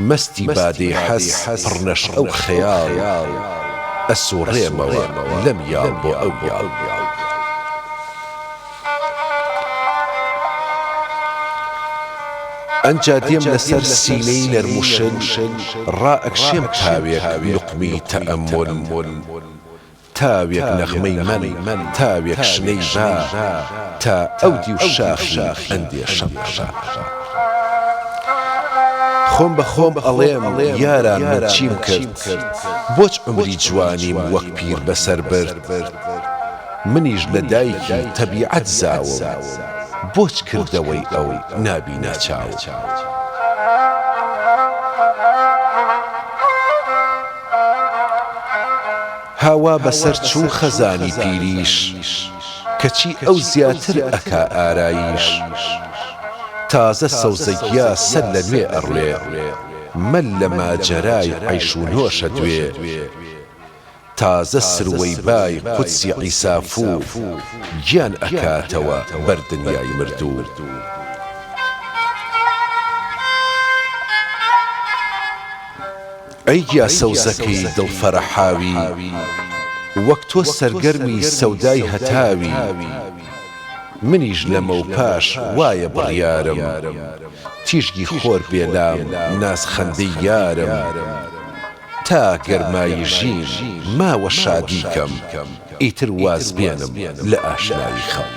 مەستی بادێ حەز پڕنەشڕە و خەیاڵ ئەسوڕێمەوە لەم یاڵ بۆ ئەو یاڵ ئەنجا دێم لەسەر سینەی نەرموشن ڕائەکشێم تاوێک لوقمی تەئەممل تاوێک نەغمەی من تاوێک شنەی ژا تا ئەو دی و شاخی ئەندێشەم خۆم بە خۆم ئەڵێم یاران من چیم کرد بۆچ عمری جوانیم وەک پیر بەسەر برد منیش لە دایکی تەبیعەت زاوم بۆچ کردەوەی ئەو نابینە چاو هاوا بەسەر چوو خەزانی پیریش کەچی ئەو زیاتر ئەکا ئارایش تازە سەوزەگیا سەر لە نوێ ئەڕوێ مەل لە ماجەرای عەیش و نۆشە دوێ تازە سروەی بای قودسی عیسافوو گیان ئەکاتەوە بەردنیای مردوو ئەی گیا سەوزەکەی دڵفەرەحاوی وەک تۆ سەرگەرمی سەودای هەتاوی منیش لەمە و پاش وایە بڕیارم تیژگی خۆر بێلام ناز خەندەی یارم تا گەرمایی ژین ماوە شادیکەم ئیتر واز بێنم لە ئاشنایی خەم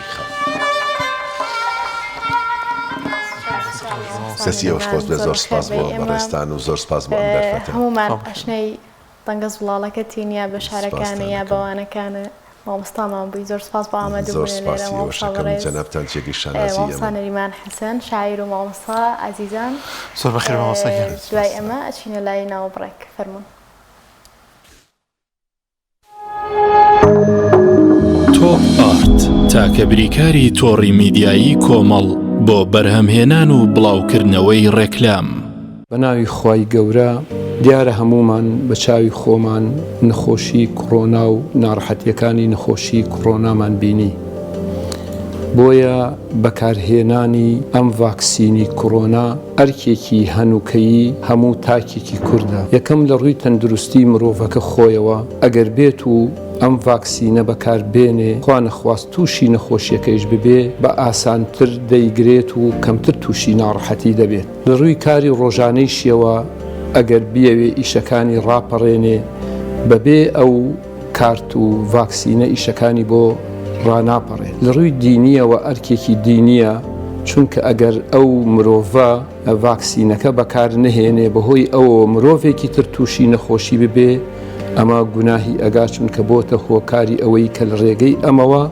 سەسیەوەش خۆست بێ زۆر سپاس بۆ بەڕێستان و زۆر سپاس بۆ ئەمدەرفەتە هەمومان ئەشنەی دەنگە زوڵاڵەکە تینیا بە شارەکانە یا بەوانەکانە مامۆستامان بووی زۆر سپاس بۆ ئامادەبوونە لێرە جەنابتان چێکی شانازی مامۆستا نەریمان حەسەن شاعیر و مامۆستا عەزیزان زۆر بەخێر مامۆستا دوای ئەمە ئەچینە لای ناوەبڕێک فەرموون تۆپ ئارت تاکە بریکاری تۆڕی میدیایی کۆمەڵ بۆ بەرهەمهێنان و بڵاوکردنەوەی ڕێکلام بە ناوی خوای گەورە دیارە هەمومان بە چاوی خۆمان نەخۆشی کۆڕۆنا و ناڕەحەتیەکانی نەخۆشی کۆڕۆنامان بینی بۆیە بەکارهێنانی ئەم ڤاکسینی کۆڕۆنا ئەرکێکی هەنووکەیی هەموو تاکێکی کووردە یەکەم لە ڕووی تەندروستی مرۆڤەکە خۆیەوە ئەگەر بێت و ئەم ڤاکسینە بەکار بێنێ خوا نەخواست تووشی نەخۆشیەکەیش ببێ بە ئاسانتر دەیگرێت و کەمتر تووشی ناڕەحەتی دەبێت لە ڕووی کاری ڕۆژانەی شێوە ئەگەر بیەوێ ئیشەکانی ڕاپەڕێنێ بەبێ ئەو کارت و ڤاکسینە ئیشەکانی بۆ ڕاناپەڕێت لە ڕووی دینیەوە ئەرکێکی دینیە چونکە ئەگەر ئەو مرۆڤە ڤاکسینەکە بەکار نهێنێ بەهۆی ئەوە مرۆڤێکی تر تووشی نەخۆشی ببێ ئەمە گوناهی ئەگا چونکە بۆتە هۆکاری ئەوەی کە لە ڕێگەی ئەمەوە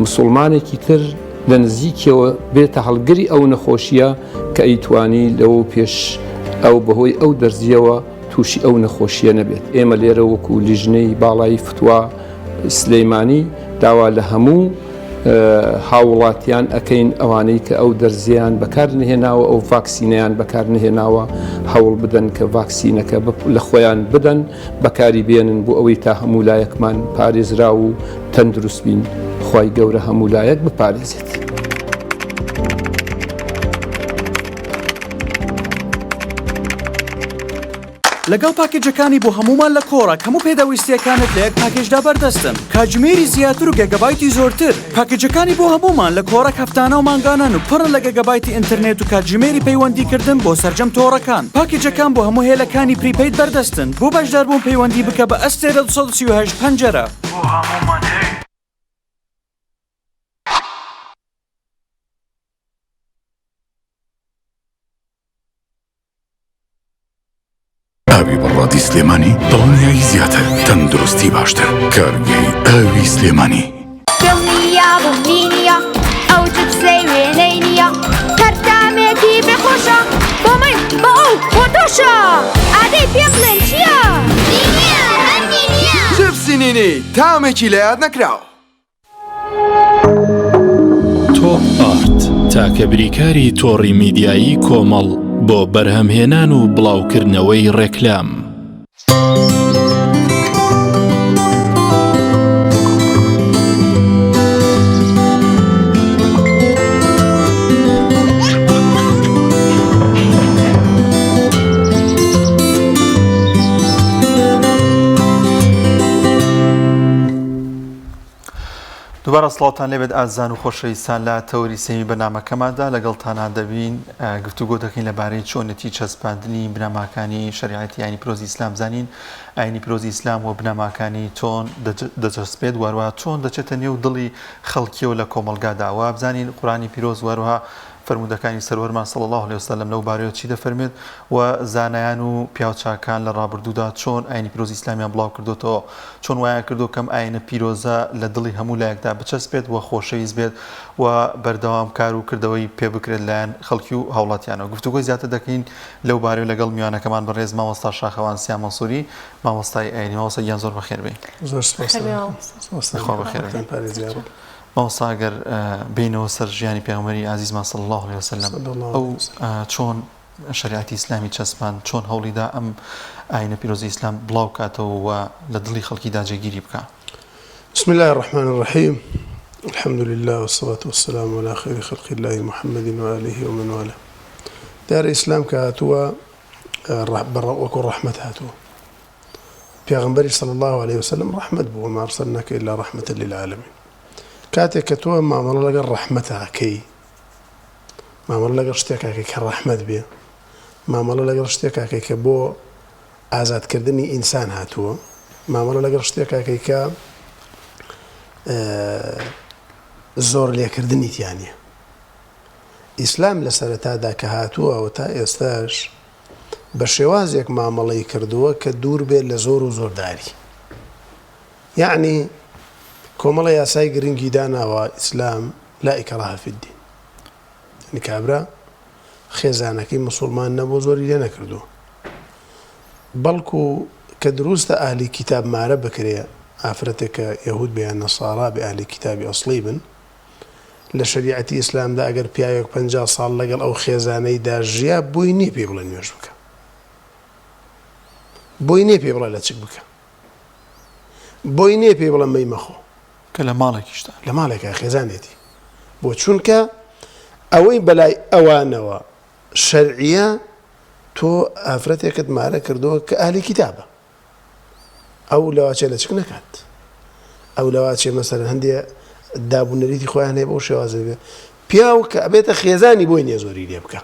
مسلمانێکی تر لە نزیکەوە بێتە هەڵگری ئەو نەخۆشیە کە ئەیتوانی لەوە پێش ئەو بەهۆی ئەو دەرزیەوە تووشی ئەو نەخۆشیە نەبێت ئێمە لێرە وەکو لیژنەی باڵایی فتووا سلەیمانی داوا لە هەموو هاوڵاتیان ئەەکەین ئەوانەی کە ئەو دەرزیان بەکار نهێناوە ئەو ڤاکسینەیان بەکار نهێناوە هەوڵ بدەن کە ڤاکسینەکە لە خۆیان بدەن بەکاری بێنن بۆ ئەوەی تا هەموو لایەکمان پارێزرا و تەندروست بین خوای گەورە هەموو لایەک بپارێزێت. لەگەڵ پاکێجەکانی بۆ هەمومان لە کۆڕک هەموو پێداویستیەکانت لە یەک پاکێجدا بەردەستن کاتژمێری زیاتر و گەگەبایتی زۆرتر پاکێجەکانی بۆ هەمومان لە کۆڕک هەفتانە و مانگانان و پڕ لە گەگەبایتی ئینتەرنێت و کاتژمێری پەیوەندیکردن بۆ سەرجەم تۆڕەکان پاکێجەکان بۆ هەموو هێلەکانی پریپەید بەردەستن بۆ بەشداربوون پەیوەندی بکە بە ئەستێرە 238 پەنجەرە بۆ هەمومان ئاوی بەڕادی سلێمانی دڵنیایی زیاتر تەندروستی باشتر کارگەی ئاوی سلێمانی دڵنیا بمبینیە ئەو جبسەی وێنەی نییە هەردامێکی بخۆشە بۆ من بە ئەو بۆ تۆشە ئادەی پێ بڵێن چییە؟ دینیە هەندی نییە جبسی نینی تامێکی لە یاد نەکراوە تۆپ ئارت تاکە بریکاری تۆڕی میدیایی کۆمەڵ بۆ بەرهەمهێنان و بڵاوکردنەوەی ڕێکلام. دووبارە سڵاوتان لێبێت ئازان و خۆشەویستان لە تەوری سێمی بەرنامەکەماندا لەگەڵتانە دەبین گفتوگۆ دەکەین لەبارەی چۆنەتی چەسپاندنی بنەماکانی شریعەتی ئاینی پیرۆزی ئیسلام زانین ئاینی پیرۆزی ئیسلام و بنەماکانی چۆن دەچەسپێت وەروە چۆن دەچێتە نێو دڵی خەڵکیەوە لە کۆمەلگادا و بزانین قورآنی پیرۆز وەروها فرمودەکانی سەروەرمان صلی الله عليه وسلم لەو بارەیەوە چی دەفەرمێت و زانایان و پیاوچاکان لە ڕابردوودا چۆن ئاینی پیرۆزی ئیسلامیان بڵاو کردوتەوە چۆن وایە کردو کەم ئاینە پیرۆزە لە دڵی هەموو لایەکدا بچەسپێت و خۆشەویست بێت و بەردەوام کار و کردەوەی پێ بکرێت لایەن خەڵکی و هاوڵاتیانەوە گفتوگۆی زیاتر دەکەین لەو بارەیە لەگەڵ میوانەکەمان بەڕێز مامۆستا شاخەوان سیام مەنسووری مامۆستای ئاینی مامۆستا گیان زۆر بەخێر بێ خوا بەخێر بێ مامۆستا ئەگەر بینەوە سەر ژیانی پێغەمبەری ئازیزمان صلی الله عليه وسلم ئەو چۆن شریعەتی ئیسلامی چەسپاند چۆن هەوڵیدا ئەم ئاینە پیرۆزی ئیسلام بڵاو کاتەوە و لە دڵی خەڵکیدا جێگیری بکە. بسم الله الرحمن الرحيم الحمد لله والصلاة والسلام على خير خلق الله محمد وآله ومن والاه. دار الإسلام كهاتوا وكل رحمة هاتوا پیغمبر صلى الله عليه وسلم رحمة بو وما أرسلناك إلا رحمة للعالمين. كاتك كتوا ما مر لقى رحمتها كي ما مر لقى اشتكاك كرحمة بيه ما مر لقى اشتكاك كبو آزاد كردني إنسان هاتوا ما مر لقى اشتكاك ك زۆر لێکردنی تیانە ئیسلام لە سەرەتادا کە هاتووە و تا ئێستاش بە شێوازێک مامەڵەی کردووە کە دوور بێت لە زۆر و زۆرداری یعنی کۆمەڵە یاسای گرنگی داناوە ئیسلام لا ئیکراها فی الدین یعنی کابرا خێزانەکەی موسڵمان نەبوو زۆری لێ نەکردووە بەڵکو کە دروستە ئاهلی کتاب مارە بکرێ ئافرەتێکە یەهود بێیان نەسارا بە ئاهلی کتابی ئەسڵی بن لە شریعەتی ئیسلامدا ئەگەر پیاوێک 50 ساڵ لەگەڵ ئەو خێزانەیدا ژیا بۆی نییە پێ بڵێ نوێژ بکە بۆی نییە پێ بڵێ لە چک بکە بۆی نییە پێ بڵێ مەی مەخۆ کە لە ماڵێکیشتا لە ماڵێکە خێزانێتی بۆ چونکە ئەوەی بەلای ئەوانەوە شەرعیە تۆ ئافرەتێکت مارە کردووە کە ئاهلی کتابە ئەو لەواچێ لە چک نەکات ئەو لەواچێ مەسەرەن هەندێ دابوونەریتی خۆیان هەیە بۆ شێوازە بێ پیاو کە ئەبێتە خێزانی بۆی نییە زۆری لێ بکە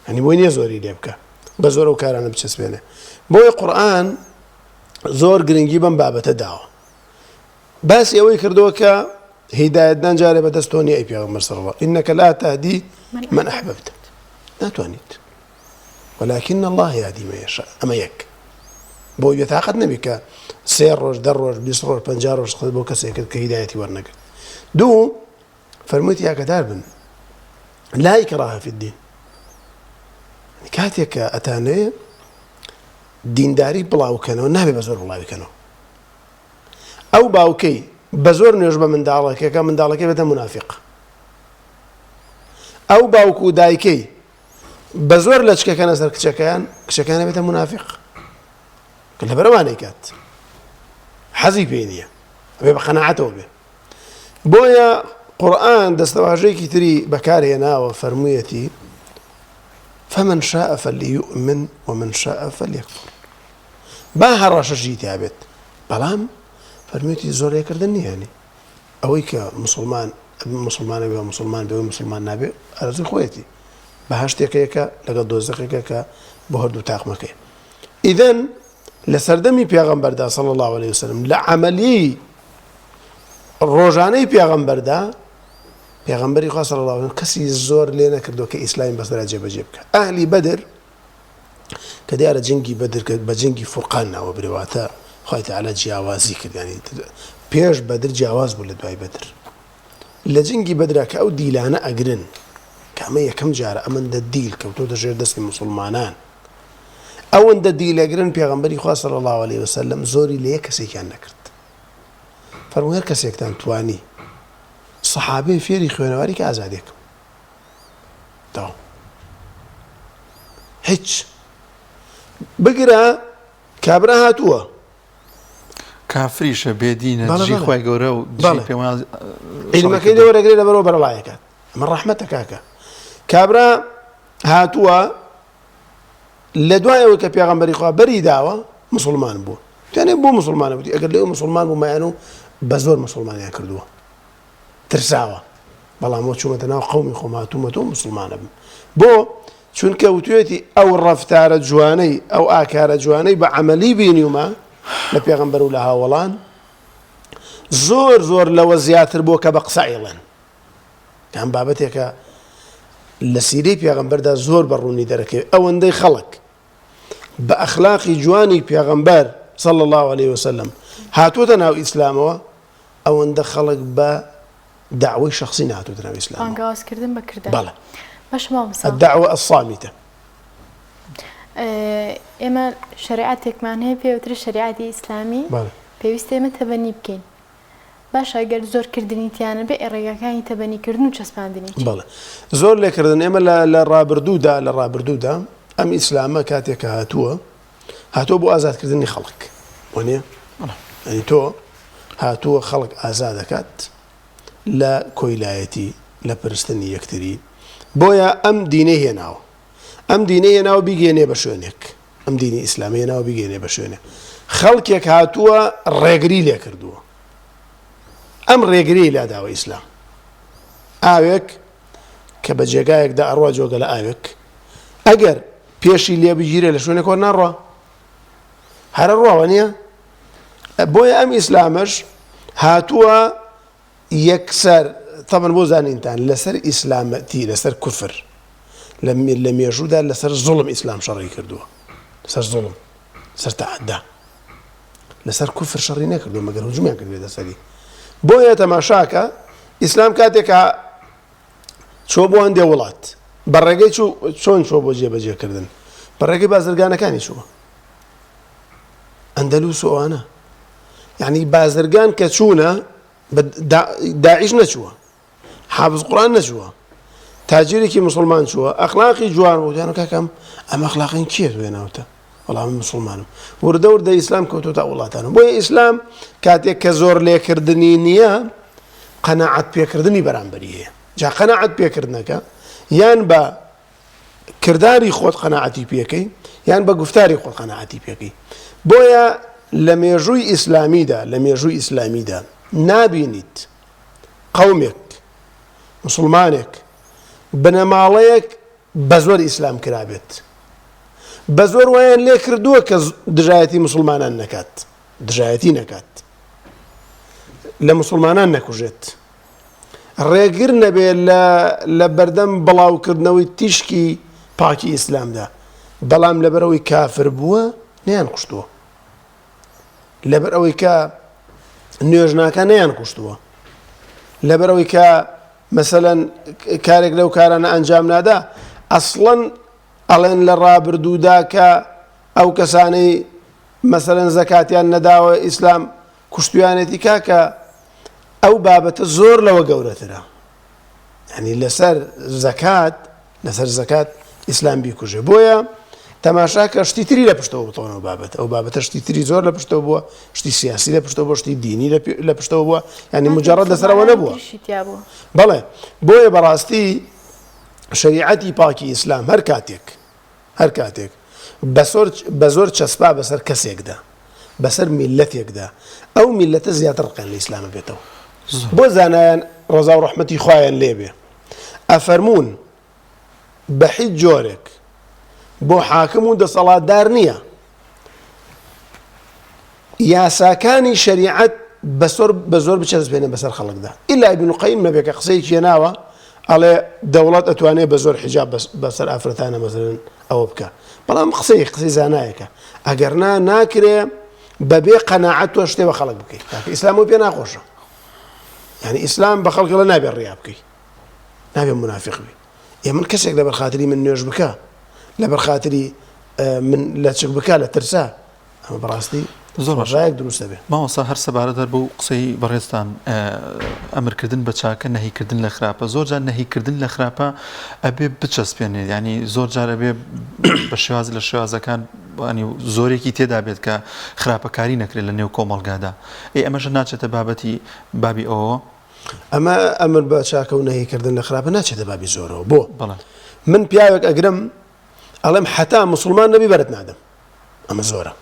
هەنی بۆی نییە زۆری لێ بکە بە زۆر ئەو کارانە بچەسبێنێ بۆی قورئان زۆر گرنگی بەم بابەتە داوە باسی ئەوەی کردووە کە هیدایەتدان جارێ بەدەست تۆ نییە ئەی پێغەمبەر صلی الله ئینەکە لا تهدی من ئەحببت ناتوانیت ولكن الله يهدي من يشاء ئەمە یەک بۆ بێتاقەت نەبی کە 3 ڕۆژ 10 ڕۆژ 20 ڕۆژ 50 ڕۆژ خەڵ بۆ کەسێکت کە هیدایەتی وەرنەگرت دوو فەرموویەتی یاکەدار بن لا ئیکراها فی الدین کاتێک کە ئەتانەیە دینداری بڵاوکەنەوە نابێ بە زۆر بڵاوکەنەوە ئەو باوکەی بە زۆر نوێژ بە منداڵەکەکە منداڵەکەی بێتە منافق ئەو باوک و دایکەی بە زۆر لە چکەکەنە سەر کچەکانە بێتە منافق کە لە بەرەوانەی کات حەزی پێی نییە ئەبێ بە قەناعەتەوە بێ بۆیە قورئان دەستەواژەیەکی تری بەکارهێناوە فەرموویەتی فمن شاء فليؤمن ومن شاء فليكفر با هەڕەشەشی تیا بێت بەڵام فەرموویەتی زۆر لێکردن نییە هەنی ئەوەی کە مسلمانە بێ مسلمان بێ مسلمان نابێ ئەرزوی خۆیەتی بەهەشتێکەیەکە لەگەڵ دۆزەقێکە کە بۆ هەردوو تاقمەکەی ئیدەن لە سەردەمی پێغەمبەردا صلی الله عليه وسلم لە عەمەلی ڕۆژانەی پێغەمبەردا پێغەمبەری خوا صلی الله عليه وسلم کەسی زۆر لێ نەکردووە کە ئیسلامی بەسەرا جێبەجێ بکە ئەهلی بەدر کە دیارە جەنگی بەدر کە بە جەنگی فورقان ناوە برێواتە خوای تەعالی جیاوازی کرد یعنی پێش بەدر جیاواز بوو لە دوای بەدر لە جەنگی بەدرا کە ئەو دیلانە ئەگرن کە ئەمە یەکەم جارە ئەمەندە دیل کەوتۆ دەژێر دەستی موسڵمانان ئەوەندە دیلەگرن پێغەمبەری خوا صلی الله عليه وسلم زۆری لە یەک کەسێکیان نەکرد فەرمووی هەر کەسێکتان توانی سەحابەی فێری خوێنەواری کە ئازادێکم هیچ بگرە کابرا هاتووە کافریشە بێدینە دژی خۆی گەورە و پێوان عیلمەکەی لێوەرەگرێ لە بەرەوە بەرەڵایەکات ئەمە ڕەحمەتە کاکە کابرا هاتووە لە دوایەوەی کە پێغەمبەری خوا بەری داوە مسلمان بوو توانێ بۆ مسلمانە بووی ئەگەر لێو مسلمان بوومایان و بە زۆر مسلمانیان کردووە ترساوە بەڵام وە چوومەتە ناو قەومی خۆم هاتوومەتەوە مسلمانە بم بۆ چونکە وتوێتی ئەو ڕەفتارە جوانەی ئەو ئاکارە جوانەی بە عەمەلی بینیومە لە پێغەمبەر و لە هاوڵان زۆر زۆر لەوە زیاتر بووە کە بە قسە ئێڵێن ئەم بابەتێکە لە سیرەی پێغەمبەردا زۆر بەڕوونی دەرەکەوێت ئەوەندەی خەڵک بە ئەخلاقی جوانی پێغەمبەر صلى الله عليه وسلم هاتووەتە ناو ئیسلامەوە ئەوەندە خەڵک بە دعوەی شخصی نهاتووەتە ناو ئیسلامەوە بانگاوازکردن بە کردار بەڵێ باش مامۆستا الدعوة الصامتة ئێمە شریعەتێکمان هەیە پێوترە شریعەتی ئیسلامی پێویستە ئێمە تەبەنی بکەین باش ئەگەر زۆرکردنیتیانە بێ ڕێگاکانی تەبەنیکردن و چەسپاندنی بەڵێ زۆر لێکردن ئێمە لە ڕابردوودا ئەم ئیسلامە کاتێک کە هاتووە بۆ ئازادکردنی خەڵک وانە ئەنی تۆ هاتووە خەڵک ئازاد دەکات لە کۆیلایەتی لە پرستنی یەکتری بۆیە ئەم دینەی هێناوە ئەم دینەی هێناوە بیگەێنێ بە شوێنێک ئەم دینی ئیسلامی هێناوە بیگەێنێ بە شوێنێک خەڵکێک هاتووە ڕێگری لێ کردووە ئەم ڕێگری لا داوە ئیسلام ئاوێک کە بە جێگایەکدا ئەڕوا جۆگە لە ئاوێک ئەگەر پێشی لێ بگیرێ لە شوێنێک ناڕوا هەرە ڕواوە نییە بۆیە ئەم ئیسلامەش هاتووە یەکسەر تەمەن بۆ زانینتان لەسەر ئیسلامەتی لەسەر کوفر لە مێژوودا لەسەر زوڵم ئیسلام شەڕی کردووە لەسەر زوڵم سەر تەعەدا لەسەر کوفر شەڕی نەکردووە مەگەر هجومیان کردوێتە سەری بۆیە تەماشاکە ئیسلام کاتێکە چۆ بۆ هەندێ وڵات بەڕێگەی چۆن چۆ بۆ جێبەجێکردن بەڕێگەی بازرگانەکانی چووە ئەندەلوس و ئەوانە یعنی بازرگان کە چوونە داعیش نەچووە حافظ قورئان نەچووە تاجرێکی مسلمان چووە ئەخلاقی جوان بوو دیانە کاکەم ئەم ئەخلاقین کێ دوێناوتە وەڵام مسلمانم وردە وردە ئیسلام کەوتوتە وڵاتانە بۆیە ئیسلام کاتێک کە زۆر لێکردنی نییە قەناعەت پێکردنی بەرامبەری هەیە جا قەناعەت پێکردنەکە یان بە کرداری خۆت قەناعەتی پێکەی یان بە گفتاری خۆت قەناعەتی پێکەی بۆیە لە مێژووی ئیسلامیدا نابینیت قەومێک مسلمانێک بنەماڵەیەک بە زۆر ئیسلام کرابێت بە زۆر وایان لێ کردووە کە دژایەتی مسلمانان نەکات دژایەتی نەکات لە مسلمانان نەکوژێت ڕێگر نەبێ لە بەردەم بڵاوکردنەوەی تیشکی پاکی ئیسلامدا بەڵام لەبەرەوەی کافر بووە نەیان کوشتووە لەبەر ئەوەی کە نوێژناکە نەیان کوشتووە لەبەرەوەی کە مەسەلەن کارێک لەو کارانە ئەنجام نادا ئەسڵەن ئەڵێن لە ڕابردوودا کە ئەو کەسانەی مەسەلەن زەکاتیان نەداوە ئیسلام کوشتویانێتی کاکە ئەو بابەتە زۆر لەوە گەورەترە یعنی لەسەر زەکات ئیسلام بیکوژێ بۆیە تەماشاکە شتی تری لە پشتەوە بتۆنەوە بابەت ئەو بابەتە شتی تری زۆر لە پشتەوە بووە شتی سیاسی لە پشتەوە بووە شتی دینی لە پشتەوە بووە یعنی مجرد لەسەرەوە نەبووە بەڵێ بۆیە بەڕاستی شریعەتی پاکی ئیسلام هەر کاتێک بە زۆر چەسپا بەسەر کەسێکدا بەسەر میلەتێکدا ئەو میلەتە زیاتر ڕقیان لە ئیسلامە بێتەوە بۆ زانایان ڕەزا و ڕەحمەتی خوایان لێبێ ئەفەرموون بە هیچ جۆرێک بۆ حاکم و دەسەڵاتدار نییە یاساکانی شریعەت بە زۆر بچەسبێنە بەسەر خەڵکدا ئیلا ئیبن قەیم نەبێ کە قسەیەکی هێناوە ئەڵێ دەوڵەت ئەتوانێت بە زۆر حیجاب بەسەر ئافرەتانە مەسەلەن ئەوە بکە بەڵام قسەی زانایەکە ئەگەرنا ناکرێ بەبێ قەناعەت تۆ شتێ بە خەڵک بکەیت تاکە ئیسلام و پێ ناخۆشە یعنی ئیسلام بە خەڵکەڵە نابێت ڕیا بکەیت نابێت منافق بی من کەسێک لە بەرخاتری من نوێژ بکە لە بەرخاتری من لە چک بکە لە ترسا ئەمە بەڕاستی زۆر باش ڕایەک دروستە بێ ماوەسا هەر سەبارەت بەو قسەی بەڕێستان ئەمرکردن بە چاکە نەهیکردن لە خراپە زۆر جار نەهیکردن لە خراپە ئەبێ بچەسپێنێت ینی زۆر جار ئەبێ بە شێواز لە شێوازەکان زۆرێکی تێدا بێت کە خراپەکاری نەکرێت لە نێو کۆمەڵگادا ئەمەش ناچێتە بابەتی بابی ئەوە ئەمە ئەمر بە چاکە و نەهیکردن لە خراپە ناچێتە بابی زۆرەوە بۆ من پیاوێک ئەگرم ئەڵێم حتا مسلمان نەبی بەرت نادەم ئەمە زۆرە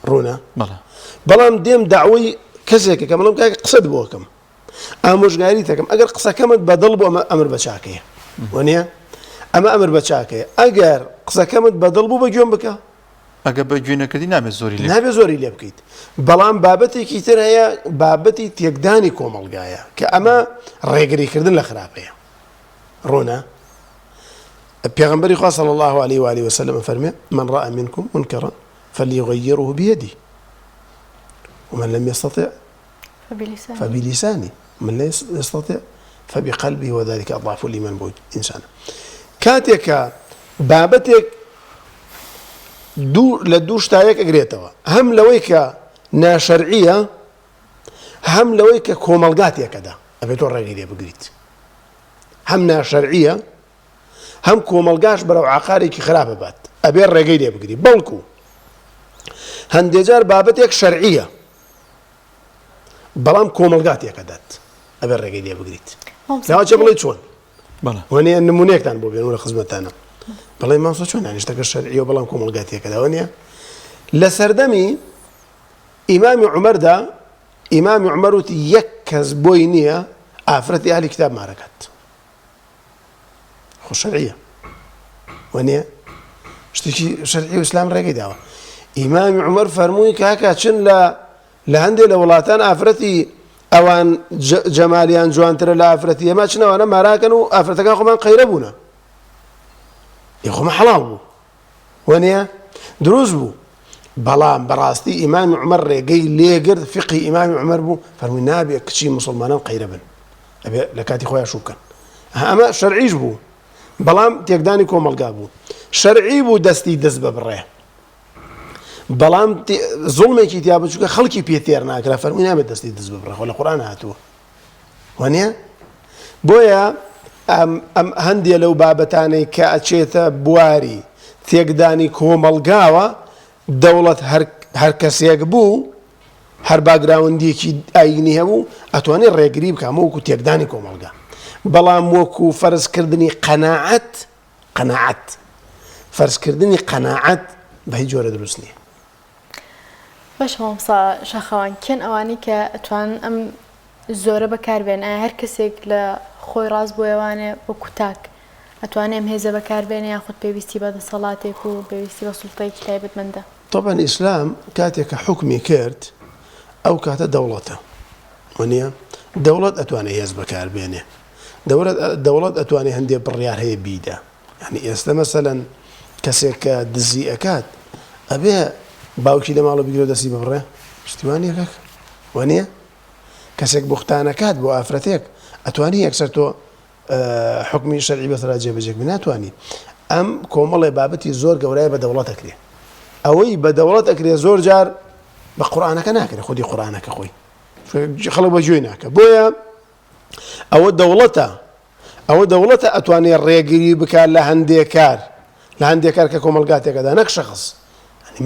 ڕوونە بەڵام دێم داوای کەسێکە کە مەڵم کاکە قسەت بۆکەم ئامۆژگاری دەکەم ئەگەر قسەکەمت بەدڵ بۆ ئەمە ئەمر بە چاکەیە وانە ئەمە ئەمر بە چاکەیە ئەگەر قسەکەمت بەدڵ بوو بە گوێم بکە ئەگە بە گوێنەکەدی نابێت زۆری لێ بکەیت بەڵام بابەتێکی تر هەیە بابەتی تێکدانی کۆمەڵگایە کە ئەمە ڕێگریکردن لە خراپەیە ڕوونە پێغەمبەری خوا صلی الله عليه وآله وسلم فەرمێ من رأى منكم منكرا فليغيره بيده ومن لم يستطع فبلسانه ومن لا يستطع فبقلبه وذلك أضعف الإيمان بوج إنسان كاتك بابتك لە دوو شتایەک ئەگرێتەوە هەم لەوەی کە ناشەرعیە هەم لەوەی کە کۆمەڵگاتێکەدا ئەبێت تۆ ڕێگەی لێ بگریت هەم ناشەرعیە هەم کۆمەڵگاش بەرەو عقارێکی خراپە بات ئەبێ ڕێگەی لێ بگری بەڵکو هەندێک جار بابەتێک شەرعیە بەڵام کۆمەڵگاتێکەدات ئەبێ ڕێگەی لێ بگریت لاوەچە بڵێ چۆن وانێ نمونەیەکتان بۆ بێن لە خزمەتانە بەڵێ مامسۆ چۆن هێشتەکە شەرعیە و بەڵام کۆمەڵگاتێکەداوە نیە لە سەردەمی ئیمامی عومەردا ئیمامی عومەر وتی یەک کەس بۆی نییە ئافرەتی ئاهلی کتاب مارەکات خۆ شەرعیە وانە شتێکی شەرعی و ئیسلام ڕێگەی داوە ئیمامی عومەر فەرمووی کاکە چن لە هەندێک لە وڵاتان ئافرەتی ئەوان جەمالیان جوانترە لە ئافرەتی ئەمە چنەوەنە ماراکەن و ئافرەتەکان خۆمان قەیرە بوونە خۆمە حەڵاڵ بوو وانە دروست بوو بەڵام بەڕاستی ئیمامی عومەر ڕێگەی لێگرت فقی ئیمامی عومەر بوو فەرمووی نابێت کچی مسلمانان قەیرە بن ئەبێ لە کاتی خۆیان شووکەن ئەمە شەرعیش بوو بەڵام تێکدانی کۆمەڵگا بوو شەرعی بوو دەستی دەست بە بڕێ بەڵام زوڵمێکی تیا بچووکە خەڵکی پێتێر ناکرا فەرمووی نابێت دەستی دەست بە بڕێ خۆ لە قورئان هاتووە وانە بۆیە ئەم هەندێک لەو بابەتانەی کە ئەچێتە بواری تێکدانی کۆمەڵگاوە دەوڵەت هەر کەسێک بوو هەر باگراوندێکی ئاینی هەبوو ئەتوانێت ڕێگری بکە وەکو تێکدانی کۆمەڵگا بەڵام وەکو فەرزکردنی قەناعەت فەرزکردنی قەناعەت بە هیچ جۆرە دروست نییە باش مامۆستا شاخەوان کێن ئەوانی کە ئەتوان ئەم زۆرە بەکاربێن ئایا هەر کەسێک لە خۆی ڕاست بۆ ئەوانێ وەکو تاک ئەتوانێ ئەم هێزە بەکاربێنێ یاخود پێویستی بە دەسەڵاتێک و پێویستی بە سوڵتەیەکی تایبەتمەندە طبعا ئیسلام کاتێک کە حکمی کرد ئەو کاتە دەوڵەتە وانە دەوڵەت ئەتوانێت هێز بەکاربێنێ دەوڵەت ئەتوانێت هەندێک بڕیار هەیە بیدا یعنی ئێستا مەسەلەن کەسێک کە دزی ئەکات ئەبێ باوکی لە ماڵە بگرێ دەستی ببڕێ شتیوانی کاک وانە کەسێک بوختانەکات بۆ ئافرەتێک ئەتوانی یەکسەر تۆ حکمی شەرعی بەسەرا جێبەجێک ناتوانانی ئەم کۆمەڵێ بابەتی زۆر گەورەیە بە دەوڵەت ئەکرێ ئەوەی بە دەوڵەت ئەکرێ زۆر جار بە قورئانەکە ناکرێ خودی قورئانەکە خۆی خەڵک بەگوێی ناکە بۆیە ئەوە دەوڵەتە ئەتوانێت ڕێگیری بکات لە هەندێک کار کە کۆمەڵگاتێکەدا نەک شەخص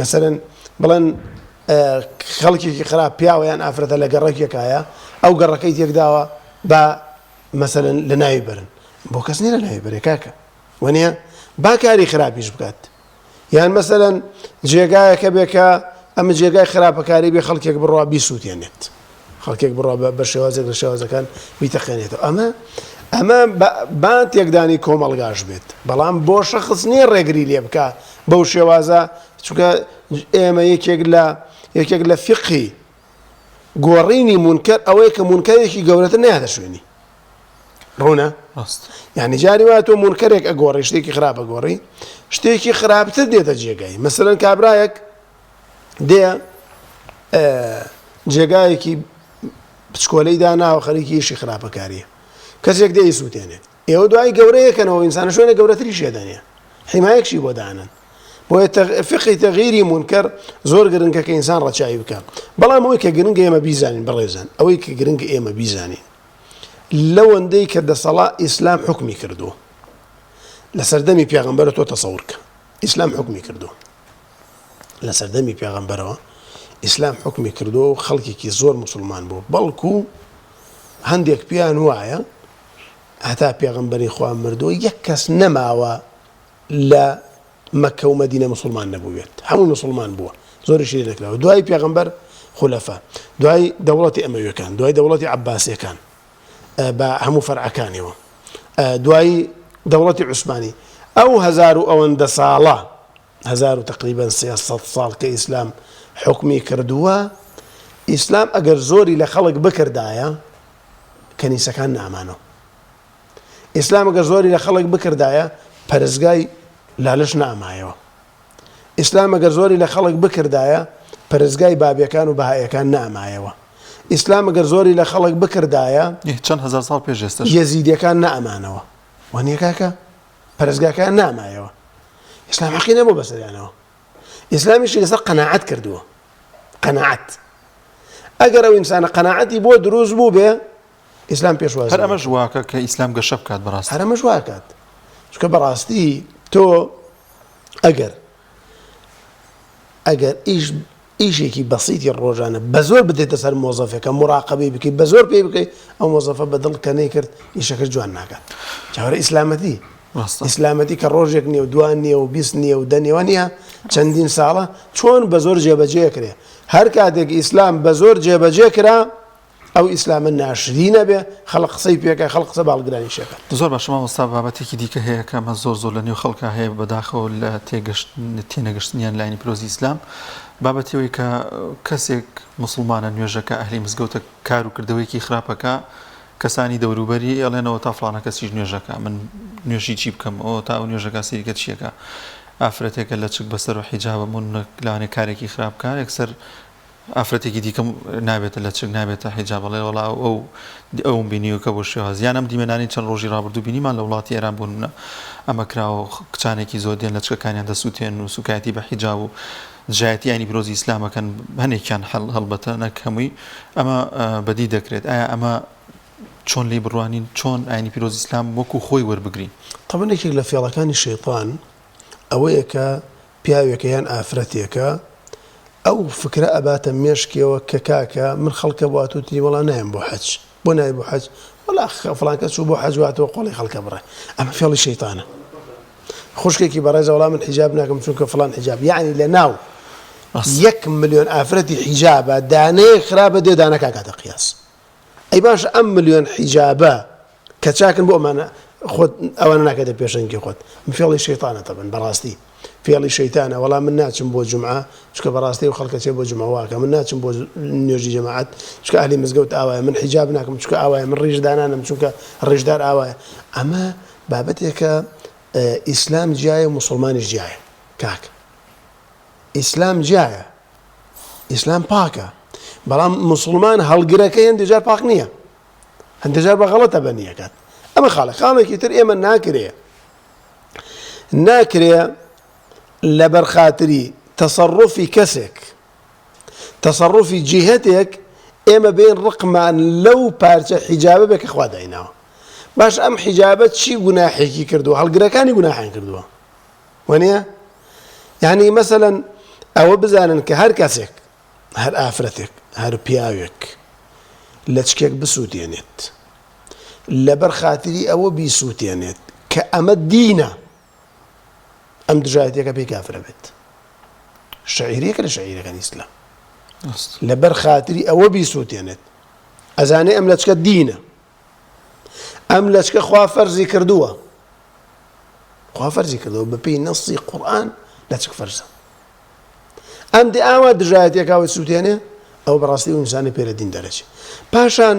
مەسەلەن بڵێن خەڵکێکی خراپ پیاوەیان ئافرەتە لە گەڕێکێکایە ئەو گەڕەکەی تێکداوە بە مەسەلەن لە ناوی برن بۆ کەس نیە لە ناوی بەرێ کاکە وانە با کاری خراپیش بکات یان مەسەلەن جێگایەکە بێکە ئەمە جێگای خراپەکاری بێ خەڵکێک بڕوا بیسووتێنێت خەڵکێک بڕوا بە شێوازێک لە شێوازەکان بیتەقێنێتەوە ئەمە با تێکدانی کۆمەڵگاش بێت بەڵام بۆ شەخص نییە ڕێگری لێ بکە بەو شێوازە چونکە ئێمە یەکێک لە فقی گۆڕینی مونکەر ئەوەیە کە مونکەرێکی گەورەتر نایدەشوێنی ڕوونە یعنی جاری وایە تۆ مونکەرێک ئەگۆڕی شتێکی خراپ ئەگۆڕی شتێکی خراپتر دێتە جێگای مەسەلەن کابرایەک دێ جێگایەکی پچکۆلەی داناوە خەریکی ئیشی خراپەکاریە کەسێک دێ سووتێنێت ئێوە دوای گەورەیەکەنەوە ئینسانە شوێنە گەورەتری شێدەنێ حیمایەکشی بۆ دانن بۆیە فقی تەغیری منکەر زۆر گرنگە کە ئینسان ڕەچاوی بکە بەڵام ئەوەی کە گرنگە ئێمە بیزانین بەڕێزان ئەوەی کە گرنگە ئێمە بیزانین لەوەندەی کە دەسەڵا ئیسلام حکمی کردووە لە سەردەمی پێغەمبەرە تۆ تەسەوور کە ئیسلام حکمی کردووە لە سەردەمی پێغەمبەرەوە ئیسلام حکمی کردووە و خەڵکێکی زۆر مسلمان بوو بەڵکو هەندێک پیان وایە هەتا پێغەمبەری خوا مردووە یەک کەس نەماوە لە مەکە و مەدینە مسلمان نەبووێت هەموو مسلمان بووە زۆریشی نەکراوە دوای پێغەمبەر خولەفا دوای دەوڵەتی ئەمەویەکان دوای دەوڵەتی عەباسیەکان بە هەموو فەرعەکانیەوە دوای دەوڵەتی عوسمانی ئەو هەزار و ئەوەندە ساڵە هەزار و تقریبا 300 ساڵ کە ئیسلام حکمی کردووە ئیسلام ئەگەر زۆری لە خەڵک بکردایە کەنیسەکان نامانەوە ئیسلام ئەگەر زۆری لە خەڵک بکردایە پەرستگای لالش نامایەوە ئیسلام ئەگەر زۆری لە خەڵک بکردایە پەرستگای بابیەکان و بەهایەکان نامایەوە ئیسلام ئەگەر زۆری لە خەڵک بکردایە چەند هەزار ساڵ پێش ئێستا یەزیدیەکان نامانەوە وانیە کاکە پەرستگاکان نامایەوە ئیسلام حەقی نەبوو بەسەریانەوە ئیسلامیشی لەسەر قەناعەت کردووە قەناعەت ئەگەر ئەو ئینسانە قەناعەتی بۆ دروست بوو بێ ئیسلام پێشوازی هەر ئەمە ژواکە کە ئیسلام گەشە بکات بەڕاستی هەر ئەمە ژواکات چونکە بەڕاستی تۆ ئەگەر ئیشێکی بەسیتی ڕۆژانە بە زۆر بدێتە سەر مۆزەفەکە مراقبەی بکەیت بە زۆر پێی بکەیت ئەو مۆزەفە بەدڵ کە نەیکرد ئیشەکە جوان ناکات چاوەڕێ ئیسلامەتی کە ڕۆژێک نییە و دوان نییە و بیست نییە و دەنێوە نییە چەندین ساڵە چۆن بە زۆر جێبەجێ کرێ هەر کاتێک ئیسلام بە زۆر جێبەجێ کرا ئەو ئیسلامە ناشری نەبێ خەڵق قسەی پێکە خەڵق قسە باڵگرانی شەکە زۆر باشە مامۆستا بابەتێکی دیکە هەیە کە ئەمە زۆر لە نێو خەڵکە هەیە بەداخەوە لە تێنەگەشتنیان لاینی پیرۆزی ئیسلام بابەتەوەی کە کەسێک مسلمانە نوێژەکە ئەهلی مزگەوتە کار و کردەوەیکی خراپەکە کەسانی دەوروبەری ئەڵێنەوە تا فڵانە کەسیش نوێژەکە من نوێژی چی بکەم ئەو تا ئەو نوێژەکە سیریکە چیەکە ئافرەتێکە لە چک بەسەر و حیجابە من لەوانێ کارێکی خراپکە یەکسەر ئافرەتێکی دیکەم نابێتە لە چک نابێتە حیجاب بڵێ وەڵا ئەوم بینیوکە بۆ شێوازیان ئەم دیمەنانی چەند ڕۆژی ڕابردوو بینیمان لە وڵاتی ئێران بوون ئەمە کراوە کچانێکی زۆر دێن لە چکەکانیان دەسووتێن و سوکایەتی بە حیجاب و جایەتی ینی پیرۆزی ئیسلامەکەن هەنێکیان هەڵبەتە نەک هەمووی ئەمە بەدی دەکرێت ئایا ئەمە چۆن لێ بڕوانین چۆن ئاینی پیرۆزی ئیسلام وەکو خۆی وەربگرین تەبەنێکێک لە فێڵەکانی شەیطان ئەوەیە کە پیاوێکە یان ئافرەتێکە ئەو فکرە ئەباتە مێشکەوە کە کاکە من خەڵکە بواتوتی وەڵا نایم بۆ حەج بۆ نای بۆ حەج وەڵا فڵان کەس چوو بۆ حەج واتەوە قۆڵی خەڵکە بڕێ ئەمە فێڵی شەیطانە خوشکێکی بەڕێزە وەڵا من حیجاب ناکەم چونکە فڵان حیجاب یعنی لە ناو 1 ملیۆن ئافرەتی حیجابە دانەیە خراپە دێ دانەکە کاتە قیاس ئەی باش ئەم ملیۆن حیجابە کە چاکن بۆ ئەمانە خۆت ئەوانە ناکاتە پێشەنگی خۆت فێڵی شەیطانە تەبەن بەڕاستی فێڵی شەیطانە وەڵا من ناچم بۆ جومعە چکە بەڕاستی و خەڵکە چێ بۆ جومعە واکە من ناچم بۆ نوێژی جەماعەت چکە ئەهلی مزگەوت ئاوایە من حیجاب ناکەم چکە ئاوایە من ڕیژدار نانم چونکە ڕیژدار ئاوایە ئەمە بابەتێکە ئیسلام جیایە موسڵمانیش جیایە کاک ئیسلام جیایە ئیسلام پاکە بەڵام مسلمان هەڵگرەکە هەندێجار پاک نییە هەندێجار بە غەڵەتە بەنیەکات ئەمە خاڵێکی تر ئێمە ناکرێ لە بەرخاتری تەسەڕوفی کەسێک تەسەڕوفی جیهەتێک ئێمە بێن ڕقمان لەو پارچە حیجابە بێ کە خوا دایناوە باش ئەم حیجابە چی گوناحێکی کردووە هەڵگرەکانی گوناحیان کردووە وانە یعنی مەسەلەن ئەوە بزانن کە هەر کەسێک هەر ئافرەتێک هەر پیاوێک لە چکێک بسووتێنێت لەبەر خاتری ئەوە بیسووتێنێت کە ئەمە دینە ئەم دژایەتێکە پێی کافرە بێت شەعیرێکە لە شەعیرەکانی ئیسلام لەبەر خاتری ئەوە بیسووتێنێت ئەزانێ ئەم لە چکە دینە ئەم لە چکە خوا فەرزی کردووە خوا فەرزی کردووە بەپێی نەسی قورئان لە چک فەرزە ئەم دێ ئاوا دژایەتێکاوە سووتێنێ ئەو بەڕاستی و ئینسانی پێرە دین دەرەچێ پاشان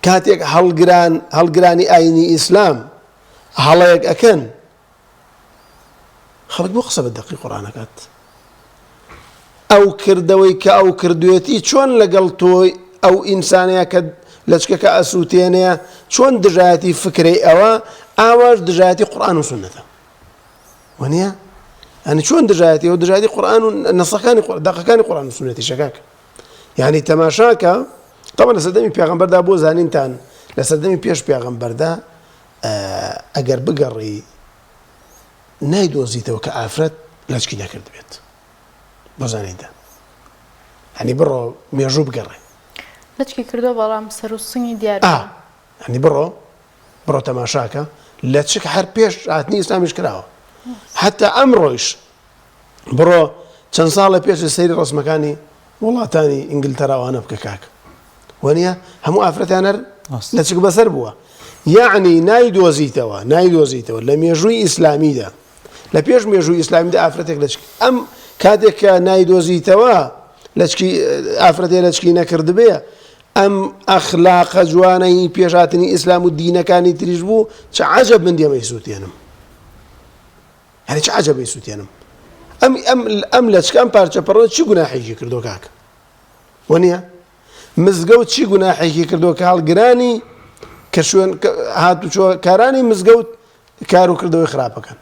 کاتێک هەڵگرانی ئاینی ئیسلام هەڵەیەک ئەکەن خەڵک بۆ قسە بە دەقی قورئانەکات ئەو کردەوەی کە ئەو کردوێتی چۆن لەگەڵ تۆی ئەو ئینسانەیە کە لە چکەکە ئەسووتێنەیە چۆن دژایەتی فکرەی ئەوە ئاواش دژایەتی قورئان و سونەتە وانە هەنی چۆن دژایەتی و دژایەتی قورآن و نەسەکانی دەقەکانی قورآن و سونەتی شەکاک یعنی تەماشاکە طبعا لە سەردەمی پێغەمبەردا بۆ زانینتان لە سەردەمی پێش پێغەمبەردا ئەگەر بگەڕی نایدۆزیتەوە کە ئافرەت لەچکی نەکرد بێت بۆ زانیندا هەنی بڕۆ مێژوو بگەڕێ لەچکی کردو بەڵام سەر و سنگی دیار هەنی بڕۆ تەماشاکە لە چک هەر پێش هاتنی ئیسلامیش کراوە حتا ئەمڕۆیش بڕۆ چەند ساڵە پێش سەیری ڕسمەکانی وڵاتانی ئینگلتەراوانە بکە کاک وەنیە هەموو ئافرەتیانەر لە چک بەسەر بووە یعنی نایدۆزیتەوە لە مێژووی ئیسلامیدا لە پێش مێژووی ئیسلامیدا ئافرەتێک لە چک ئەم کاتێک کە نایدۆزیتەوە لەچکی ئافرەتێ لەچکی نەکرد بێ ئەم ئەخلاقە جوانەی پێشاتنی ئیسلام و دینەکانی تریش بوو چ عەجەب من دێمەی سووتێنم هەر چ عەجەبەی سووتێنم ئەم لەچکە ئەم پارچە پەڕۆ چی گوناحێکی کردو کاک وەنیە مزگەوت چی گوناحێکی کردو کە هەڵگرانی کە شوێن هاتوچۆ کارانی مزگەوت کار و کردەوەی خراپەکەن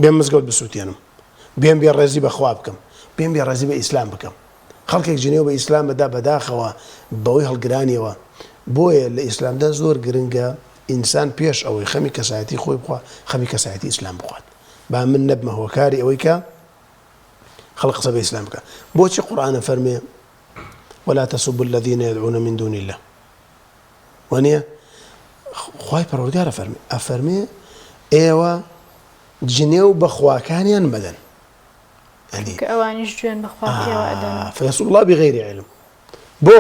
بێم مزگەوت بسووتێنم بێم بێ ڕێزی بەخوا بکەم بێم بێ ڕێزی بە ئیسلام بکەم خەڵکێک جنێو بە ئیسلام بەدا بەداخەوە بەوەی هەڵگرانیەوە بۆیە لە ئیسلامدا زۆر گرنگە ئینسان پێش ئەوەی خەمی کەسایەتی خۆی بخوا خەمی کەسایەتی ئیسلام بخوات با من نەبمە هۆکاری ئەوەی کە خەڵق قسە بە ئیسلام بکە بۆچی قورئانە فەرمێ ولا تسبوا الذين يدعون من دون الله وانيا خوای پەروەردگارە ئەفەرمێ ئێوە جنێو بە خواکانیان مەدەن کە ئەوانیش گوێن بە خواکیەوە ئەدەن فيسب الله بغير علم بۆ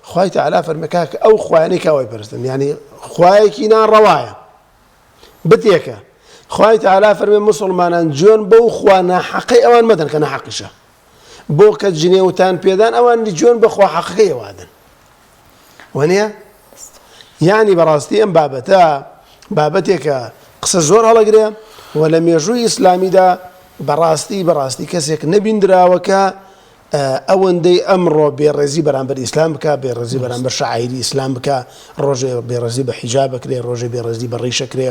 خوای تەعالا فەرمێ کاکە ئەو خوایانەی کاوای پەرستن یعنی خوایەکی ناڕەوایە بتێکە خوای تەعالا فەرمێ مسلمانان جوێن بەو خوا ناحەقەی ئەوان مەدەن کە ناحەقیشە بۆ کە جنێوتان پێدان ئەوان جوێن بە خوا حەقەکەی ئەوادن وانە یعنی بەڕاستی ئەم بابەتێکە قسە زۆر هەڵەگرێ و لە مێژووی ئیسلامیدا بەڕاستی کەسێک نەبیندراوەکە ئەوەندەی ئەمڕۆ بێڕێزی بەرامبەر ئیسلام بکە بێڕێزی بەرامبەر شەعایری ئیسلام بکە ڕۆژێ بێڕێزی بە حیجاب ئەکرێ ڕۆژێ بێڕێزی بە ڕیشەکرێ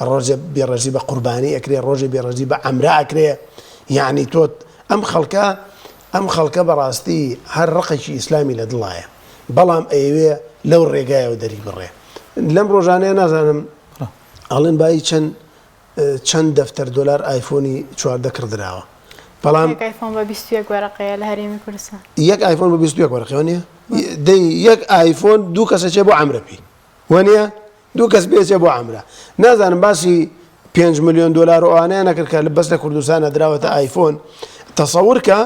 ڕۆژێ بێڕێزی بە قوربانی ئەکرێ ڕۆژێ بێڕێزی بە عەمرا ئەکرێ یعنی تۆ ئەم خەڵکە بەڕاستی هەر ڕقێکی ئیسلامی لە دڵایە بەڵام ئەیوێ لەو ڕێگایەوە دەری بڕێ لەم ڕۆژانەیە نازانم ئەڵێن بای چەند دەفتەر دۆلار ئایفۆنی 14 کردراوە بەڵام ئایفۆن بە 21 وەرەقەیە لە هەرێمی کوردستان یەک ئایفۆن بە 21 وەرەقەیە نییە دەی یەک ئایفۆن دوو کەسە چێ بۆ عەمرەپی وانە دوو کەس بێچێ بۆ عەمرە نازانم باسی 5 ملیۆن دۆلار و ئەوانەیە نەکرد کە بەس لە کوردستانە دراوەتە ئایفۆن تەسەوور کە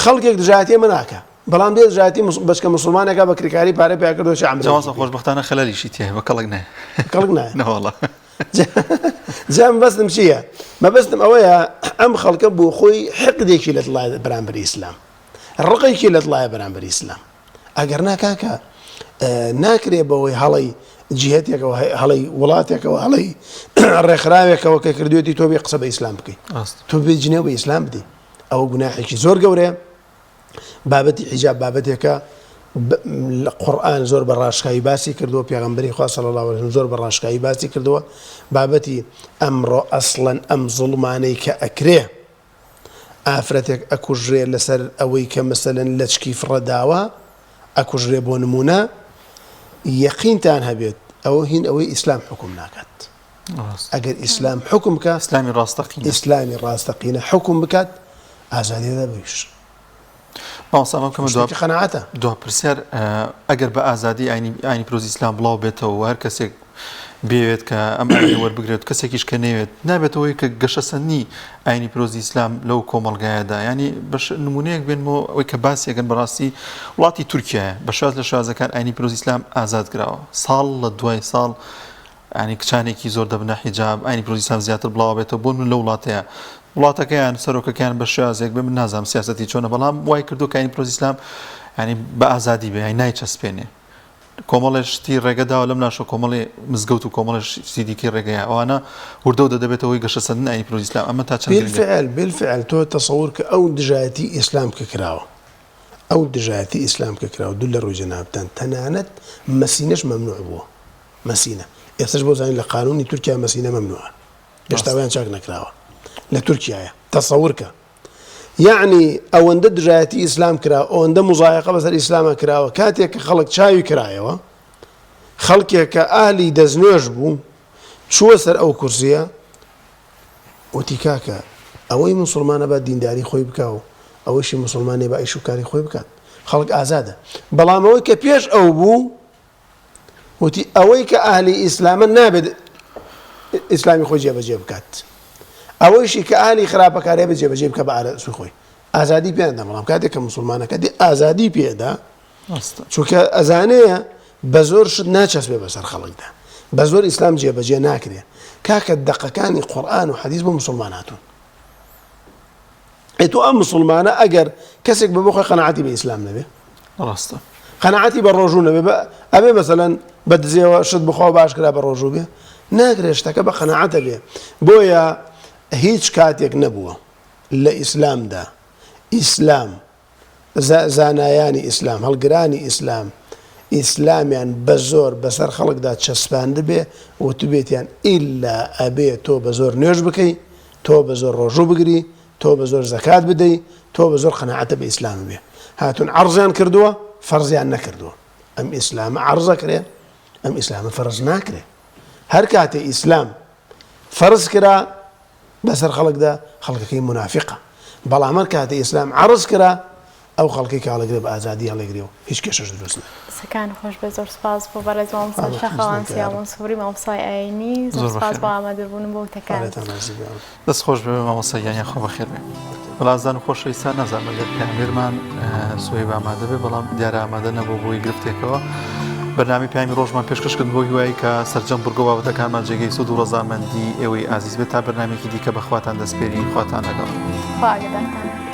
خەڵکێک دژایەتی من ناکە بەڵام دێت دژایەتی بەچکە مسلمانێکە بە کریکاری پارەی پێ کردو چ عەمرە خۆشبەختانە خەلەلیشی تێ بە کەڵک نایە نەوەڵە جا مەبەستم چییە؟ مەبەستم ئەوەیە ئەم خەڵکە بۆ خۆی حقدێکی لە دڵای بەرامبەر ئیسلام ڕقێکی لە دڵایە بەرامبەر ئیسلام ئەگەر ناکاکە ناکرێ بەوەی هەڵی جیهەتێکەوە هەڵی وڵاتێکەوە هەڵی ڕێکخراوێکەوە کە کردوێتی تۆ بێ قسە بە ئیسلام بکەیت تۆ بێ جنێو بە ئیسلام بدەیت ئەوە گوناحێکی زۆر گەورەیە بابەتی حیجاب بابەتێکە قورآن زۆر بە ڕاشکایی باسی کردووە پێغەمبەری خوا صلی الله علیه و زۆر بە ڕاشکایی باسی کردووە بابەتی ئەمڕۆ ئەسڵەن ئەم زوڵمانەی کە ئەکرێ ئافرەتێک ئەکوژرێ لەسەر ئەوەی کە مەسەلەن لەچکی فڕەداوە ئەکوژرێ بۆ نمونە یەقینتان هەبێت ئەوە هین ئەوەی ئیسلام حکم ناکات ئەگەر ئیسلام حکم بکە ئیسلامی ڕاستەقینە حکم بکات ئازادی دەبیش قەناعەتە دو پرسیار ئەگەر بە ئازادی ئاینی پرۆزی ئیسلام بڵاو بێتەوە هەر کەسێک بێت کە ئەم وەربگرێت کەسێکیش کە نەوێت نابێتەوەی کە گەشەسەنی ئاینی پرۆزی ئیسلام لەو کۆمەڵگایەدا ینی بەش نمونەیەک بێنمەوە ئەوەی کە باسیەکەن بەڕاستی وڵاتی تورکیایە بە شاز لە شازەکان ئاینی پرۆزی ئیسلام ئازاد کراوە ساڵ لە دوای ساڵ ینی کچانێکی زۆر دەبنە حیجاب ئاینی پرۆزی ئیسلام زیاتر بڵاو بێتەوە بۆ من لە وڵاتەیە وڵاتەکەیان سەرۆکەکان بە شێوازێک بێ من نازانم سیاسەتی چۆنە بەڵام وای کردو کە ئاینی پرۆزی ئیسلام ینی بە ئازادی بێ نایچەسپێنێ کۆمەڵێشتی ڕێگەداوە لەم ناشۆ کۆمەڵی مزگەوت و کۆمەڵش سیدیکی ڕێگەیە ئەوانە وردە و دەبێتەوەی گەشەسەندن ئاینی پرۆزی ئیسلام ئەمە تا چەند بالفعل تۆ تەسەوور کە ئەو دژایەتی ئیسلام کە کراوە ئەو دژایەتی ئیسلام کە کراوە دوو لە ڕووی جەنابتان تەنانەت مەسینەش مەمنوع بووە مەسینە ئێستش بۆ زانین لە قانونی تورکیا مەسینە مەمنوعە گەشتاویان چاک نەکراوە لە تورکیایە تەسەورکە یعنی ئەوەندە دژایەتی ئیسلام کرا ئەوەندە مزایقە بەسەر ئیسلامە کراوە کاتێک کە خەڵک چاوی کرایەوە خەڵکێک کە ئاهلی دەستنوێژ بوو چووە سەر ئەو کورسیە وتی کاکە ئەوەی مسلمانە بە دینداری خۆی بکە و ئەوەشی مسلمانێ بە ئیش و کاری خۆی بکات خەڵک ئازادە بەڵام ئەوەی کە پێش ئەو بوو وتی ئەوەی کە ئاهلی ئیسلامە نابێت ئیسلامی خۆی جێبەجێ بکات ئەوەیشی کە ئاهلی خراپەکارێ بە جێبەجێ بکە بە ئارەسوی خۆی ئازادی پێدا بەڵام کاتێک کە مسلمانەکە دی ئازادی پێدا چونکە ئەزانەیە بە زۆر شت ناچەسبێ بەسەر خەڵکدا بە زۆر ئیسلام جێبەجێ ناکرێ کاکە دەقەکانی قورئان و حەدیث بۆ مسلماناتون ئەتۆ ئەم مسلمانە ئەگەر کەسێک بە بۆ خۆی قەناعەتی بە ئیسلام نەبێ ڕاستە قەناعەتی بە ڕۆژوو نەبێ ئەبێ مەسەلەن بە دزیەوە شت بخوا باش کرا بە ڕۆژوو بێ ناگرێت شتەکە بە قەناعەتە بێ بۆیە هیچ کاتێک نەبووە لە ئیسلامدا ئیسلام زانایانی ئیسلام هەڵگرانی ئیسلام ئیسلامیان بە زۆر بەسەر خەڵکدا چەسپاند بێ و تو بێتیان ئیلا ئەبێ تۆ بە زۆر نوێژ بکەی تۆ بە زۆر ڕۆژوو بگری تۆ بە زۆر زەکات بدەی تۆ بە زۆر قەناعەتە بە ئیسلام بێ هاتون عەرزیان کردووە فەرزیان نەکردووە ئەم ئیسلامە عەرزە کرێ ئەم ئیسلامە فەرز ناکرێ هەر کاتێ ئیسلام فەرز کرا بەسەر خەڵکدا خەڵکەکەی منافقە بەڵام هەر کاتێ ئیسلام عەرز کرا ئەو خەڵکی کاڵەگرێ بە ئازادی هەڵێگرێەوە هیچ کێشەش دروست سەکان خۆش بە زۆر سپاس بۆ بەڕێز مامۆستا شەخەوان سیاوان سووری مامۆستای ئاینی زۆر سپاس بۆ ئامادەبوون بۆ وتەکان دەست خۆش بێ مامۆستا یانیان خۆ بەخێر بێ بەڵازان و خۆشەویستان نازانم لە پێامێرمان سوێب ئامادە بێ بەڵام دیارە ئامادە نەبوو بۆی گرفتێکەوە بەرنامی پامی ڕۆژمان پێشکەشکرد بۆ هیوایی کە سەرجەم بڕگۆ بابەتەکانمان جێگەی سود و ڕەزامەندی ئێوەی ئازیز بێت تا بەرنامێکی دیکە بەخواتان دەستپێری خواتان لەگەڵ خوا ئاگادارتان